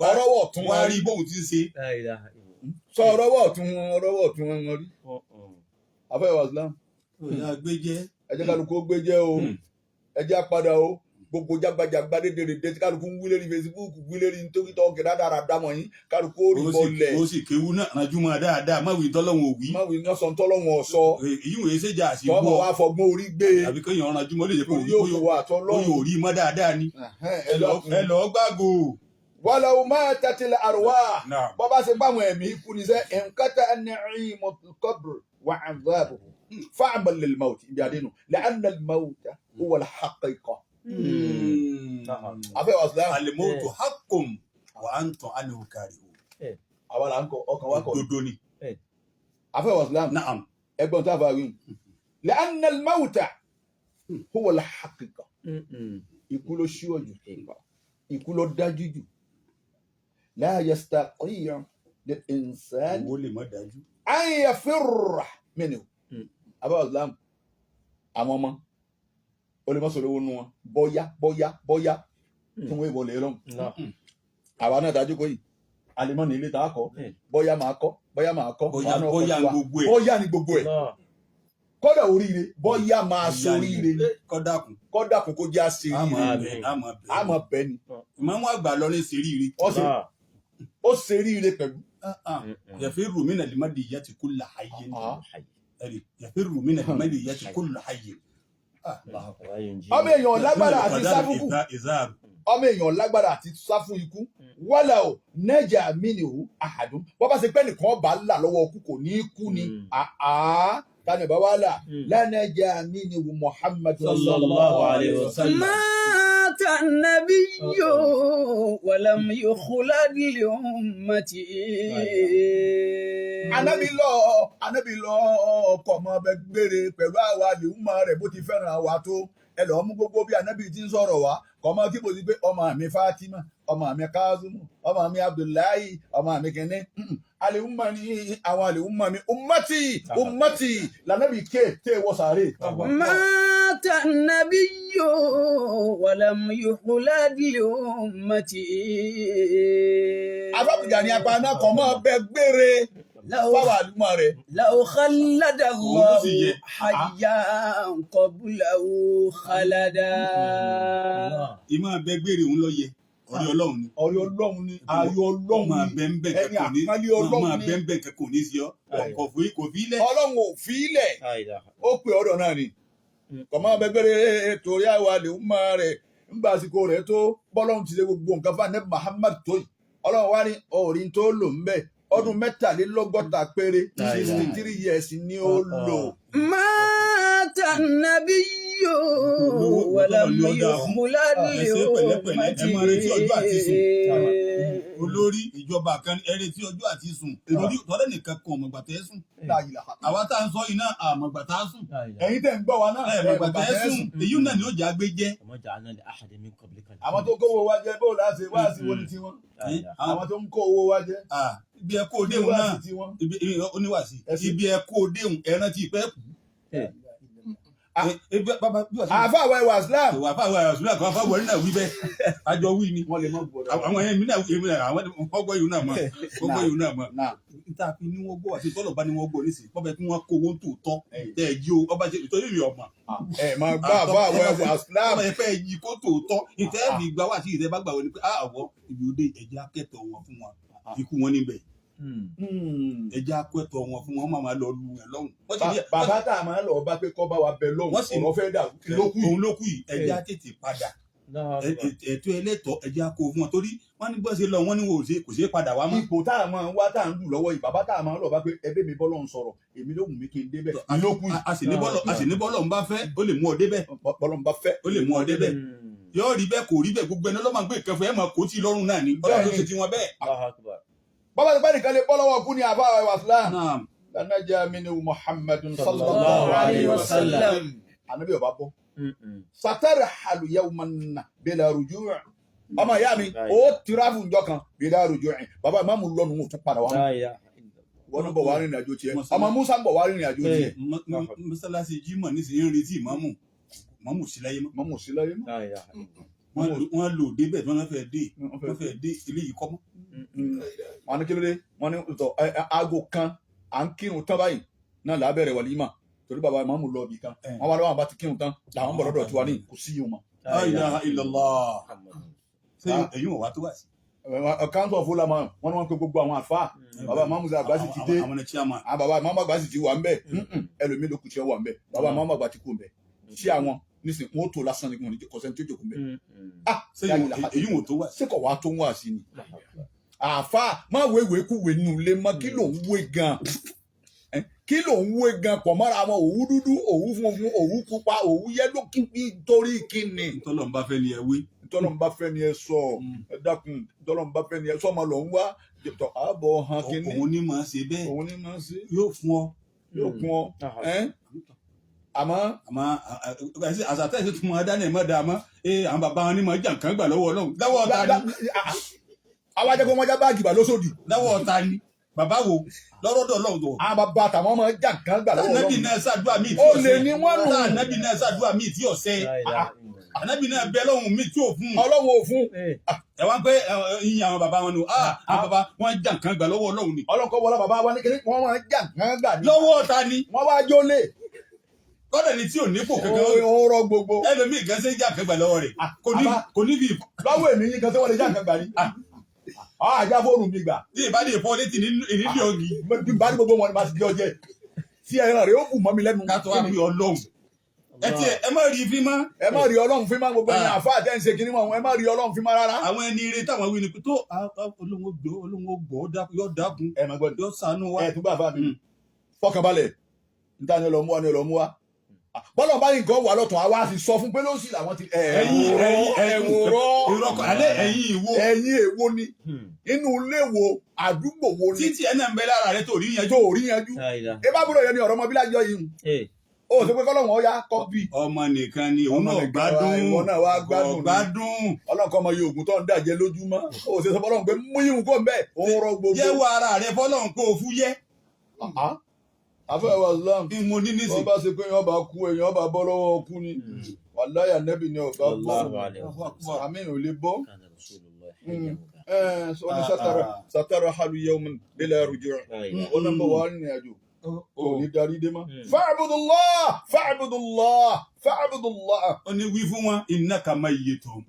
ọrọ́wọ́ ọ̀tún wá wọn rí rí bóun ti ń ṣe. La ilaha. sọ ọrọ́wọ́ ọ̀tún wọn rí. afẹ́ wàsílám Ìyá gbé jẹ́. ẹ jẹ́ kálukú ó gbé jẹ́ o ẹ jẹ́ apádà o gbogbo jágbajàgba dédèrèdè tí kálukú ń wí lérí Facebook wí lérí nítorí tọ́kì dáadáa dámọ̀ yín kálukú ó rí bọ́ọ̀lẹ̀. Ó sì kéwú náà rájú máa dáadáa má wí tọ́lọ́hún òwí. má wí iná sọ tọ́lọ́wọ̀n ọ̀sọ́ Èyí wòye ṣèjà àṣìbọ̀. tọ́mọ wa fọgbọ́n orí gbé Àbí kéèyàn rájú mọ́ lè jẹ́ pé orí yóò wà tọ́lọ́hùn. yóò rí mọ́ dáadáa ni. Ẹ lọ gbàgò. walaw matatil arwah Náà. bọ́bá ṣe báwọn ẹ̀mí kú ni sẹ́ انقطع نعيم القبر وعذابه فاعمل للموت ibi àdénù لأن الموت هو الحقيقة. afẹ́ wàsílám Al-mautu haqqun wa antum anhu karihun. àwa là ń kọ ọkàn wa kọ Òdodo ni. afẹ́ wàsílám Naam. ẹgbọ́n tá a fà wíwù لأن الموت هو الحقيقة. ikú ló ṣíwọ̀ jù ikú ló dájú jù لا يستطيع للإنسان Owó lè má dájú. أن يفر منه. afẹ́ wàsílám àwọn ọmọ olùmọ̀sọ̀rọ̀ owó nu wọn bọ́yá tí wọ́n ìbọn lè rọrùn. àwa náà dájú kó yìí alimọ́ni ilé tá a kọ́ bọ́yá máa kọ́ Bóyá gbogbo ẹ̀. bọ́yá ni gbogbo ẹ̀ kọ́dà oríire bọ́yá máa soríire Kọ́dàkùn. kọ́dà kò kó jẹ́ àṣírí àmọ́ bẹ́ẹ̀ ni Ìmáàmù àgbà lọ ní ṣeríire. ó ṣeríire pẹ̀lú. Yafirru min al-madiyyati kullu hayyin. Yafirru min al-madiyyati kullu hayyin. ọmọ èèyàn lágbára àti sáfùkù ọmọ èèyàn lágbára àti sáfù ikú wálà ò nẹ́jà mínìhù àhàdùn bọ́ bá ṣe pẹ́ nìkan bá là lọ́wọ́ ọkú kò ní kú ni tani bá wà là lánàjà mínìhù Muhammad sallallahu alayhi wa sallam. ما مات النبي ولم يخلد لأمته Ànábì lọ ọkọ̀ ọmọ ọbẹ̀ gbére pẹ̀lú àwa àlèhùnmọ́ rẹ̀ bó ti fẹ́ràn àwa tó ẹ lọ́ọ́ mú gbogbo bí Ànábì ti ń sọ̀rọ̀ wá kọ́ ọmọ kí mo ti gbé ọmọ mi Fatima ọmọ mi Kazumu ọmọ mi Abdullahi ọmọ mi kìnní àlèhùnmọ́ ni àwọn àlèhùnmọ́ mi ummati lànàbì ké tẹ́ wọ sàárè. مات النبي ولم يخلد لأمته Abábùjá ni apá náà kọ́ mọ́ ọbẹ̀ gbére fáwọn àlùmọ́ rẹ̀. لو خلد الله حيا قبله خلدا ìmọ̀ abẹ́ gbére òun lọ yẹ ọ̀rẹ́ Ọlọ́run ni. ọ̀rẹ́ Ọlọ́run ni ayọ̀ Ọlọ́run ni máa bẹ́ ń bẹ́ ẹni àpọ́nlé Ọlọ́run máa ni bẹ́ ń bẹ́ kẹ́kọ̀ọ́ ní sí ọ kò fi ilẹ̀. Ọlọ́run ò fi ilẹ̀ ó pè ọ̀dọ̀ náà ni kọ̀mọ́ bẹ́gbẹ́rẹ́ torí àwa àlèhùnmọ́ rẹ̀ ńgbà àsìkò rẹ̀ tó bọ́lọ́run ti ṣe gbogbo nǹkan fún Ànábì Muhammad tó yìí Ọlọ́run wá ní orin tó lò ń bẹ̀ ọdún 63 péré 63 years ni ó lò. مات النبي ولم يخلد لأمته olórí ìjọba kan ẹrẹ tí ọjọ́ àti sùn lórí tọ́lẹ̀ nìkan kan ọmọgbà tẹ́ sùn àwa tá à ń sọ iná àmọ̀gbà tá a sùn ẹ̀yin tẹ̀ ń gbọ́ wa náà ẹ̀mọ̀gbà tẹ́ sùn èyí náà ni ó jà gbé jẹ́. àwọn tó kówó wa jẹ bó láti wá sí wọn ní tiwọn àwọn tó ń kó owó wa jẹ ibi ẹ kó déhùn náà oníwàsí ibi ẹ kó déhùn ẹran tí ìpẹ́ kù. àfa àwọn ẹwà Islam àfa àwọn ẹwà Islam kan fáwọn ẹni náà wí bẹ́ẹ̀ àjọ wí ni wọn lè mọ gbọ́dọ̀ àwọn ẹni náà àwọn ọgbọ yìí náà mọ ọgbọ yìí náà mọ níta fi ni wọn gbọ́ àti tọlọ bá ni wọn gbọ́ nísìnyí bọbẹ kí wọn kó owó tó tọ́ tẹ ẹ jí o ọba jẹ ìtọ́jú ìrìn ọmọ. ẹ máa gbá àfa àwọn ẹwà Islam ọba yẹn fẹ́ yí kó tó tọ́ ìtẹ́ ẹ̀ fi gbà wá sí ìtẹ́ bá gbà wọ ni pé àwọ̀ ibi òde ẹ̀jẹ̀ akẹ́tọ̀ wọn fún wọn ikú wọn níbẹ̀ ẹ̀jẹ̀ akẹ́tọ̀ wọn fún wọn máa lọ lu ẹ̀ lọ́hùn. bàbá tá a máa lọ bá pé kọ́ bá wa bẹ lọ́hùn ọ̀rọ̀ fẹ́ dà òun ló kù yìí ẹ̀jẹ̀ á tètè padà ẹ̀tọ́ ẹlẹ́tọ̀ ẹ̀jẹ̀ á kó fún wọn torí wọ́n ní bó ṣe lọ wọ́n ní kò ṣe é padà wá mọ́. ipò tá a máa ń wá tá a ń lù lọ́wọ́ yìí bàbá tá a máa ń lọ bá pé ẹbí mi bọ́ lọ́hùn sọ̀rọ̀ èmi ló wù mí kí n débẹ̀ ló kù yìí. a sì ní bọ́lọ̀ ń bá fẹ́ ó lè mú ọ débẹ̀. bọ́lọ̀ ń bá fẹ́ ó lè mú ọ débẹ̀. yóò rí bẹ́ẹ̀ kò rí bẹ́ẹ̀ gbogbo ẹni ọlọ́mọ gbé ìkẹfẹ́ ẹ̀ máa kó tí lọ́rùn náà ni ọlọ́run ló ṣe ti wọn bẹ́ẹ̀. bàbá ti bá nìkan lè bọ́ lọ́wọ́ kú ni àbá ẹwà Islam lanaja mini Muhammadun sallallahu alayhi wa sallam anabi ọba bọ́ satarhalu yawman bila ruju' ọmọ ìyá mi ó tirafu njọ kan bila ruju' bàbá ìmáàmù lọ́nu mú tún padà wá wọ́n ń bọ̀ wá rìnrìn àjò tiẹ̀ ọmọ Musa ń bọ̀ wá rìnrìn àjò tiẹ̀. mọ́sálásí Jímọ̀ nísìnyí ń retí ìmáàmù síláyé mọ́. mọ́mù síláyé mọ́. wọ́n lò débẹ̀ tí wọ́n fẹ́ dé ilé yìí kọ́ mọ́. wọ́n ní kí ló dé wọ́n ní tọ́ aago kan à ń kírun tán báyìí náà lábẹ́rẹ̀ wàlímà torí bàbá ìmáàmù lọ ibì kan wọ́n wá lọ́wọ́ àbá ti kírun tán làwọn ń bọ̀ lọ́dọ̀ tiwa ní kò sí yìí mọ́. La ilaha illallah ṣé èyí wọ́n wá tó wà sí. council of ulama wọ́n ní wọ́n pe gbogbo àwọn àfáà bàbá ìmáàmù àgbà sì ti dé bàbá ìmáàmù àgbà sì ti wà ń bẹ̀ ẹlòmíì ló kù tí ó wà ń bẹ̀ bàbá ìmáàmù àgbà ti kú ń bẹ̀ tí àwọn nísìnyí wọn ó tó lásán ní kọ̀ọ̀sẹ̀ tí ó jòkó ń bẹ̀. èyí wọ́n tó wà sí. ṣé kò wá tó ń wà sí ni àfáà má wéwèé kú wé nínú ilé mọ́ kí ló ń wé gan kí ló ń wé gan pọ̀ mọ́ra wọn òwú dúdú òwú funfun òwú pupa òwú yẹ́lò torí kíni. tọ́lọ̀ ń bá fẹ́ ni ẹ wí. tọ́lọ̀ ń bá fẹ́ ni ẹ sọ ẹ dákun tọ́lọ̀ ń bá fẹ́ ni ẹ sọ ọmọ lọ ń wá tọ́ àbọ̀ hàn kíni. òun ní máa ṣe bẹ́ẹ̀ òun ní máa ṣe. yóò fún ọ. àmọ́ àṣàtẹ̀ ṣe tún máa dáná ẹ̀ mọ́ dáa mọ́ àwọn bàbá wọn ní máa jà nǹkan gbà lọ́wọ́ Ọlọ́run lọ́wọ́ ọ̀tá ni. àwọn ajẹ́kọ̀ wọn já báàgì bà lóṣòdì. lọ́wọ́ ọ̀tá ni bàbá wo lọ́rọ́dọ̀ Ọlọ́run tó. àwọn bàbá àtàwọn ọmọ jà nǹkan gbà lọ́wọ́ Ọlọ́run. ànábì náà ṣàdúrà míì tí ó ọ̀sẹ̀. lè ní wọ́n nù. ànábì náà ṣàdúrà míì tí ọ̀sẹ̀. ànábì náà bẹ lọ́hùn míì tí ò fún. Ọlọ́run ò fún. ẹ wá pé iye àwọn bàbá wọn ni àwọn bàbá wọn jà nǹkan gbà lọ́wọ́ Ọlọ́run ni. ọlọ́kọ̀ wọlé bàbá wa ní kíní wọ́n máa jà nǹkan gbà ní. lọ́wọ́ ọ̀tá ni. wọ́n wá jólè. kọ́dà ni tí ò nípò kankan. ó rọ gbogbo. ẹlòmíì gan ṣe jà nǹkan gbà lọ́wọ́ rẹ̀ kò ní bí. lọ́wọ́ èmi yín kan tí wọ́n lè jà nǹkan gbà ní. àjà fóònù mi gbà. tí ìbádìí ìfọ́ létí ìnídìí ògì. bí bá ní gbogbo wọn ni màá ti di ọjẹ́ tí ẹran rẹ̀ ó kù mọ́ mi lẹ́nu. ká tó wá pé Ọlọ́run ẹ má rí fi mọ́. ẹ má rí Ọlọ́run fi mọ́ gbogbo ẹ̀yin àfa àtẹ̀ǹsẹ̀ kìíní wọn ẹ má rí Ọlọ́run fi mọ́ rárá. àwọn ẹni ire táwọn wí ni pé tó Ọlọ́run gbọ́ yóò dákun ẹ má gbọ́ yóò ṣàánú wa. ẹ tún bá àfa mi fọkànbalẹ̀ níta ni ọlọ́mú wa bọ́lọ̀ bá nǹkan wà lọ́tọ̀ àwa sì sọ fún pé ló sì làwọn ti ẹ̀wọ̀n rọ́ alẹ́ ẹ̀yin ìwo ẹ̀yin èwo ni inú ilé wo àdúgbò wo ni títí ẹ̀ náà ń bẹ lára rẹ tó rí yanjú. tó rí yanjú ẹ bá búrò yẹn ni ọ̀rọ̀ ọmọ bílájọ yìí ó sọ pé kọ́lọ́wọ́n ó yá kọ́pì ọmọ nìkan ni òun náà ìwọ náà wá gbádùn gbádùn. ọlọ́nkọ́ ọmọ yìí ògùn tó ń dàjẹ́ lójúmọ́ ó sì sọ fọlọ́run pé mú ìhùn kó ń bẹ́ẹ̀ òun rọ gbogbo. jẹ́wọ́ ara rẹ fọlọ́run kó o fún yẹ. afẹ́ wa islam mo ní nísìn. wọ́n bá ṣe pé èèyàn bá kú èèyàn bá bọ́ lọ́wọ́ kú ni wàláyà nẹ́bì ni ọ̀gá bọ́ àmì ò lè bọ́. sọ ní sátara halu yawmin bila rujuu ó nà bọ̀ wá nínú àjò ò ní darí dé mọ́. fa'budullah. ó ní wí fún wọn innaka mayyitun.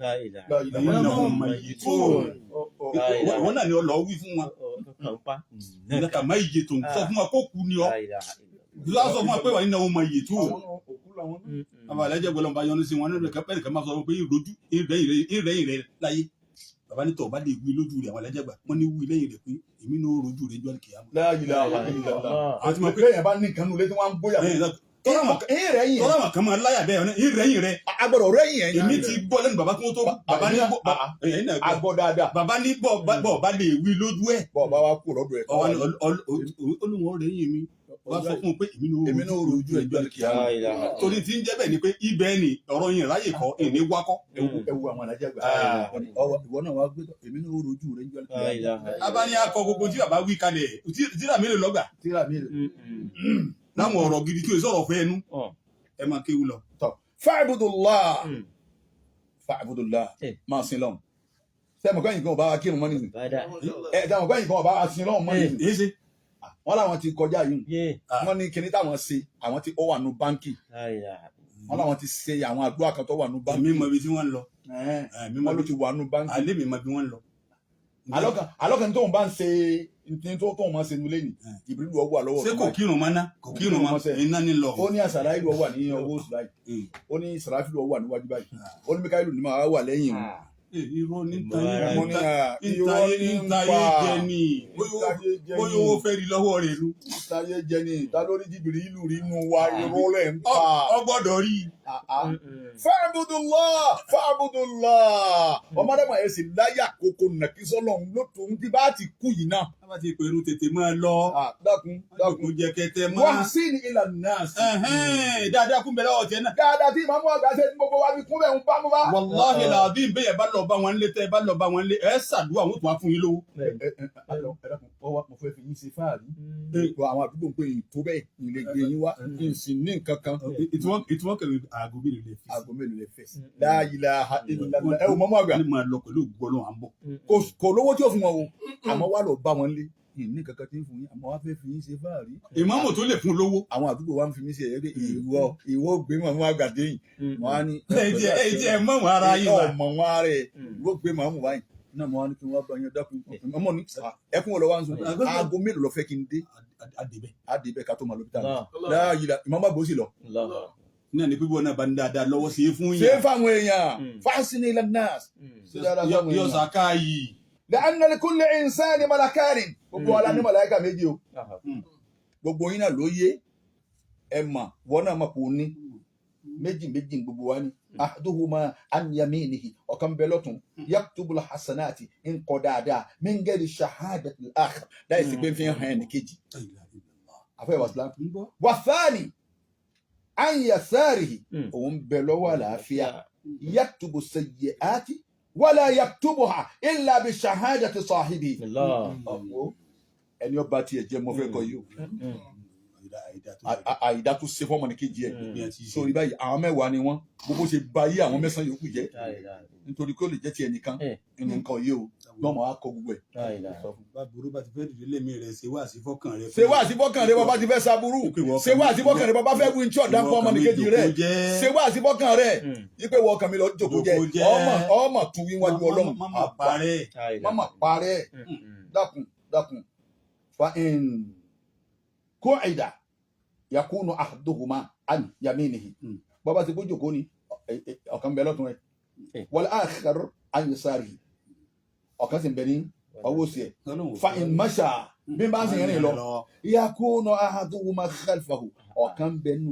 innahum mayyitun. wọn náà ni ọ lọ wí fún wọn. innaka mayyitun sọ fún wọn kó kú ni ọ. ìlú sọ fún wọn pé wà innahum mayyitun. àwọn àlejò gbọ́dọ̀ bá yọnu sí wọn nínú ẹ̀ka pẹ́ẹ́nì kan máa sọ pé ìrẹ́yìn rẹ láyé. bàbá ní tọ̀ bá lè wí lójú rẹ̀ àwọn àlejò gbà wọ́n ní wí lẹ́yìn rẹ̀ pé èmi ní ó rojú rẹ̀ jọ́ kìámù. La ilaha illallah. àti mọ̀ pé èèyàn bá ní nǹkan nulẹ̀ tí wọ́n á ń bóyá. tọ́lá wọn kan máa láyà bẹ́ẹ̀ ìrẹ́yìn rẹ̀. agbọ́dọ̀ rẹ́yìn ẹ̀. èmi ti gbọ́ lẹ́nu bàbá kí wọ́n tó bàbá ní bọ̀ agbọ́ dáadáa. bàbá ní bọ̀ bá lè wí lójú ẹ̀. bọ̀ bá wa kú lọ́dọ̀ ẹ̀. olùwọ̀n rẹ̀yìn mi wá sọ fún un pé èmi ní ó rojú ẹ̀ jọ́ kìámù. torí tí ń jẹ́ bẹ́ẹ̀ ni pé ibẹ̀ ni ọ̀rọ̀ yẹn ráyè kọ́ èmi wákọ́. ẹwu àwọn alájà gbà. ìwọ náà wá gbé èmi ní ó rojú rẹ̀ jọ́ kìámù. abáni akọ gbogbo tí bàbá wí kalẹ̀ tíra mélòó lọ́gbà. tíra mi rè. láwọn ọ̀rọ̀ gidi tí o sọ̀rọ̀ fẹ́ ẹnu ẹ máa kéwu lọ. fa'budullah máa sin lọ́hùn. sẹ́mi kọ́yìn kan ọba wa kírun mọ́ nìyí. sẹ́mi kọ́yìn kan ọba wa sin lọ́hùn mọ́ nìyí. wọ́n làwọn ti kọjá yìí wọ́n ní kinní táwọn ṣe àwọn tí ó wà nù báńkì wọ́n làwọn ti ṣe àwọn àdúrà kan tó wà nù báńkì. èmi mọ ibi tí wọ́n ń lọ. wọ́n ló ti wà nù báńkì. alẹ́ mi mọ ibi wọ́n ń lọ. alọ́kàn tóun bá ń ṣe ní tó tóun máa ṣe nulẹ̀ ní ìbílẹ̀ ọwọ́ wà lọ́wọ́. ṣé kò kírun mọ́ ná kò kírun mọ́ iná ní lọ. ó ní àṣàrà ìlú ọwọ́ ní ọwọ́ oṣù báyìí ó ní sàràfì ìlú ọwọ́ wà níwájú báyìí ó ní mẹ́ká ìlú ní máa wà lẹ́yìn o. irọ́ ní ntayé jẹ ni bóyá owó fẹ́ rí lọ́wọ́ rẹ̀ lu. ntayé jẹ ni ta lórí jìbìrì ìlú rí inú wa irọ́ rẹ̀ ń pa. ọ gbọ́dọ̀ rí. fa'budullah ọmọdé máa yẹ sí láyà kókó nàkísọ́lọ̀ ló tó ń tí bá ti kú yìí náà. a bá ti pèrú tètè máa lọ. dákun jẹ kẹtẹ mọ́. wá sí ní ìlànà náà sí. dáadáa kún bẹ̀rẹ̀ ọ̀tẹ̀ náà. dáadáa tí ìmọ̀ àgbà ṣe ní gbogbo wa fi kún bẹ́ẹ̀ ń bá mú bá. wàláhì làbí bẹ́ẹ̀ bá lọ bá wọn lé tẹ́ bá lọ bá wọn lé ẹ ṣàdúrà wọn tó wá fún yín lówó. mo fẹ́ fi yín ṣe fáàrí. àwọn àdúgbò ń pè yín tó bẹ́ẹ̀ ní ilé gbé yín wá kí n sì ní nǹkan kan. ìtumọ̀ kẹrin aago mélòó lè fi. aago mélòó lè fẹ́ sí. La ilaha illallah ẹ wò mọ́mọ́ àgbà. ní máa lọ pẹ̀lú gbọ́dọ̀ à ń bọ̀. kò lówó tí ò fún wọn o àmọ́ wà lọ bá wọn lé ní kankan tí ń fún yín àmọ́ wá fẹ́ fi yín ṣe fáàrí. ìmáàmù tó lè fún lówó. àwọn àdúgbò wa ń fi mí ṣe ẹ̀yẹ́ pé ìwọ gbé mọ̀mú àgàdé yìí. wọ́n á ní. ẹ jẹ́ mọ̀mú ara yín wa. mọ̀mú ara ẹ̀ ìwọ gbé mọ̀mú wáyé náà mo wá ní kí wọ́n bá yẹn dákun ọmọ ní ẹkún wọn lọ wá ń sọ aago mélòó lọ fẹ́ kí n dé. adébẹ̀ ká tó máa lọ bí táwọn. láàyè la ìmọ̀mọ́ àgbò sì lọ. ní àná pípọ̀ náà bá ń dáadáa lọ́wọ́ sí fún yín. ṣé fáwọn èèyàn fásitì ilẹ̀ náà. yọ sàká yìí. لأن لكل إنسان ملكان gbogbo ala ní màláíkà méjì o gbogbo yín náà ló yé ẹ mà wọ́n náà mà kò ní méjì gbogbo wa ní ahaduhuma an yaminihi ọ̀kan bẹ lọ́tún yaktubul hasanati ń kọ dáadáa min ghairi shahadatil akhar láì sí pé fi hàn ẹnì kejì afẹ́ wàsílám wa thani an yasarihi òun bẹ lọ́wọ́ àlàáfíà yaktubu sayyi'ati wala yaktubuha illa bi shahadati sahibi. ẹni ọba tiẹ̀ jẹ́ mọ́ fẹ́ kọ yìí o àìdá tó ṣe fọ́mọ ní kejì ẹ̀ sórí báyìí àwọn mẹ́wàá ni wọ́n gbogbo ṣe ba yé àwọn mẹ́sàn-án yòókù jẹ́ nítorí kí ó lè jẹ́ tiẹ̀ nìkan nínú nǹkan yìí o lọ́mọ á kọ gbogbo ẹ̀. bàbúrò bá ti fẹ́ dìde lèmi rẹ̀ ṣe wá sí fọ́kàn rẹ̀. ṣe wá sí fọ́kàn rẹ̀ bàbá ti fẹ́ saburú ṣe wá sí fọ́kàn rẹ̀ bàbá fẹ́ wí tí ọ̀dà ń fọ́ ọmọ ní kejì rẹ̀ ṣe wá sí fọ́kàn rẹ̀ yípe wọ ọkàn mi lọ jòkó jẹ ọmọ tún wíwájú ọlọ́run má parẹ́ dákun fa in kóòdà yakunu ahaduhuma an yaminihi bàbá ti bójú kò ní ọ̀kan bẹ lọ́tún ẹ̀ wal akhar an yasarihi ọ̀kan sì ń bẹ ní ọwọ́ sí ẹ̀ fa in masha bí bá ń sìn rìn lọ yakunu ahaduhuma khalfahu ọ̀kan bẹ nù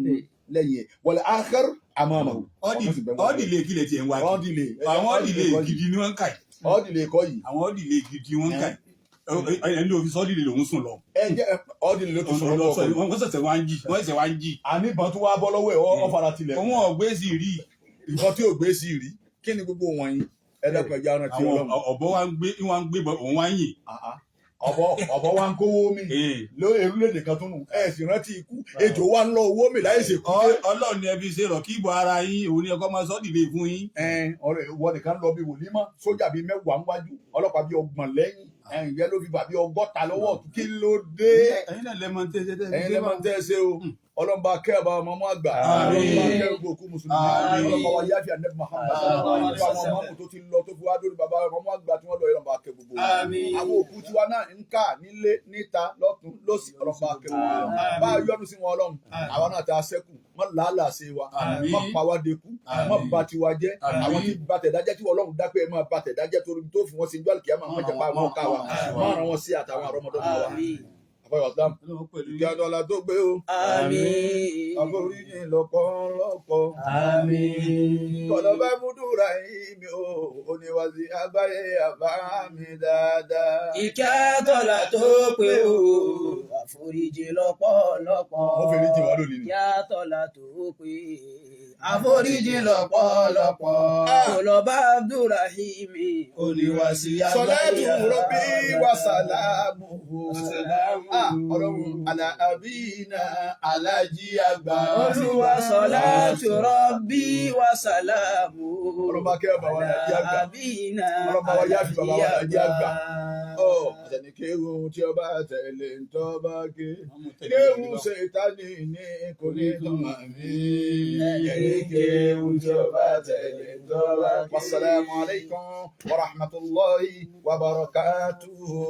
lẹ́yìn ẹ̀ wal akhar amamahu. ọ́dìlé kílẹ̀ tiẹ̀ ń wá kí ọ́dìlé àwọn ọ́dìlé gidi ni wọ́n ń kà yìí ọ́dìlé kọ́ yìí. àwọn ọ́dìlé gidi wọ́n ń kà yìí ẹni ló fi sọ́dìlé lòún sùn lọ. ẹ jẹ́ ọ́dìlé ló ti sọ̀rọ̀ lọ́kọ̀ yìí. wọ́n ṣẹ̀ṣẹ̀ wá ń jí. àníbọn tó wá bọ́ lọ́wọ́ ẹ̀ ọ fara tilẹ̀. òun ọ̀gbẹ́ sì rí nǹkan tí ò gbé sí rí kí ni gbogbo wọ̀nyí ẹ dákun ẹja rántí Ọlọ́run. ọ̀bọ wa ń gbé òun wá ń yìn. ọ̀bọ wa ń kówó mi lórí orílẹ̀-èdè kan tó nù ẹ sì rántí ikú ejò wa ń lọ owó mi láì ṣèkú. Ọlọ́run ni ẹbí ṣe rọ̀ kí ìbò ara yín òun ni ẹkọ máa sọ́dìlé fún yín. ọ̀rẹ́ ìwọ nìkan lọ bí wòlímọ̀ sójà bíi 10 níwájú ọlọ́pàá bíi 30 lẹ́yìn ìyẹn ló fi bàbí 60 lọ́wọ́ kí ló dé. ẹ̀yin náà lẹ́mọ̀ tẹ́ ṣe o ọlọ́mọba kẹ́ẹ̀bà ọmọ àgbà ọlọ́mọba kẹ́ẹ̀bà òkú mùsùlùmí ọlọ́mọba wa yáfi ànẹ́bí Muhammad ọlọ́mọba àwọn ọmọ tó ti lọ tó fi wá lórí bàbá ọmọ àgbà tí wọ́n lọ ọlọ́mọba kẹ́ gbogbo àwọn òkú tiwa náà ń kà nílé níta lọ́tún lọ́sì ọlọ́mọba kẹ́ gbogbo bá a yọ́nú sí wọn ọlọ́run àwọn náà ta sẹ́kù wọ́n làálàá sí wa wọ́n pa wá dekú wọ́n bà tiwa jẹ́ àwọn tí bàtẹ̀dájẹ́ tí ọlọ́run dápẹ́ ẹ̀ máa bàtẹ̀dájẹ́ tó fi wọ́n sí ijó àlùkìyà máa jẹ́ pa àwọn ká wa máa ràn wọ́n sí àtàwọn àrọ́mọdọ́mọ wa. Àbáyọ̀ Islam, ìjà dọ́là tó gbé o. Àmín. Àforíjì lọ́pọ̀lọpọ̀. Àmín. Kọ̀dọ̀ bá múdúrà yìí mi o, oníwàsí àgbáyé àbá mi dáadáa. Ìkẹ́ dọ́là tó pé o, àforíjì lọ́pọ̀lọpọ̀. Wọ́n fèrè jì wá lónìí ni. Ìkẹ́ dọ́là tó pé àforíjì lọ́pọ̀lọpọ̀. Kọ̀lọ̀bá Abdulrahimi, oníwàsí àgbáyé Salatu Rabbi wa salamuhu. Ọlọ́run àlà àbínà alájí àgbà. Olúwa salatu Rabbi wa salamuhu. Ọlọ́mọ akẹ́wà bàbá wa lájí àgbà. Àbínà Ọlọ́mọ wa yáfi bàbá wa lájí àgbà. Àtẹni kéwù tí ó bá tẹ̀lé ń tọ́ bá ké. Kéwù ṣètánì ní kò ní tán àmì. Kéwù tí ó bá tẹ̀lé ń tọ́ bá ké. Wassalamu alaikum wa rahmatullahi wa barakatuhu.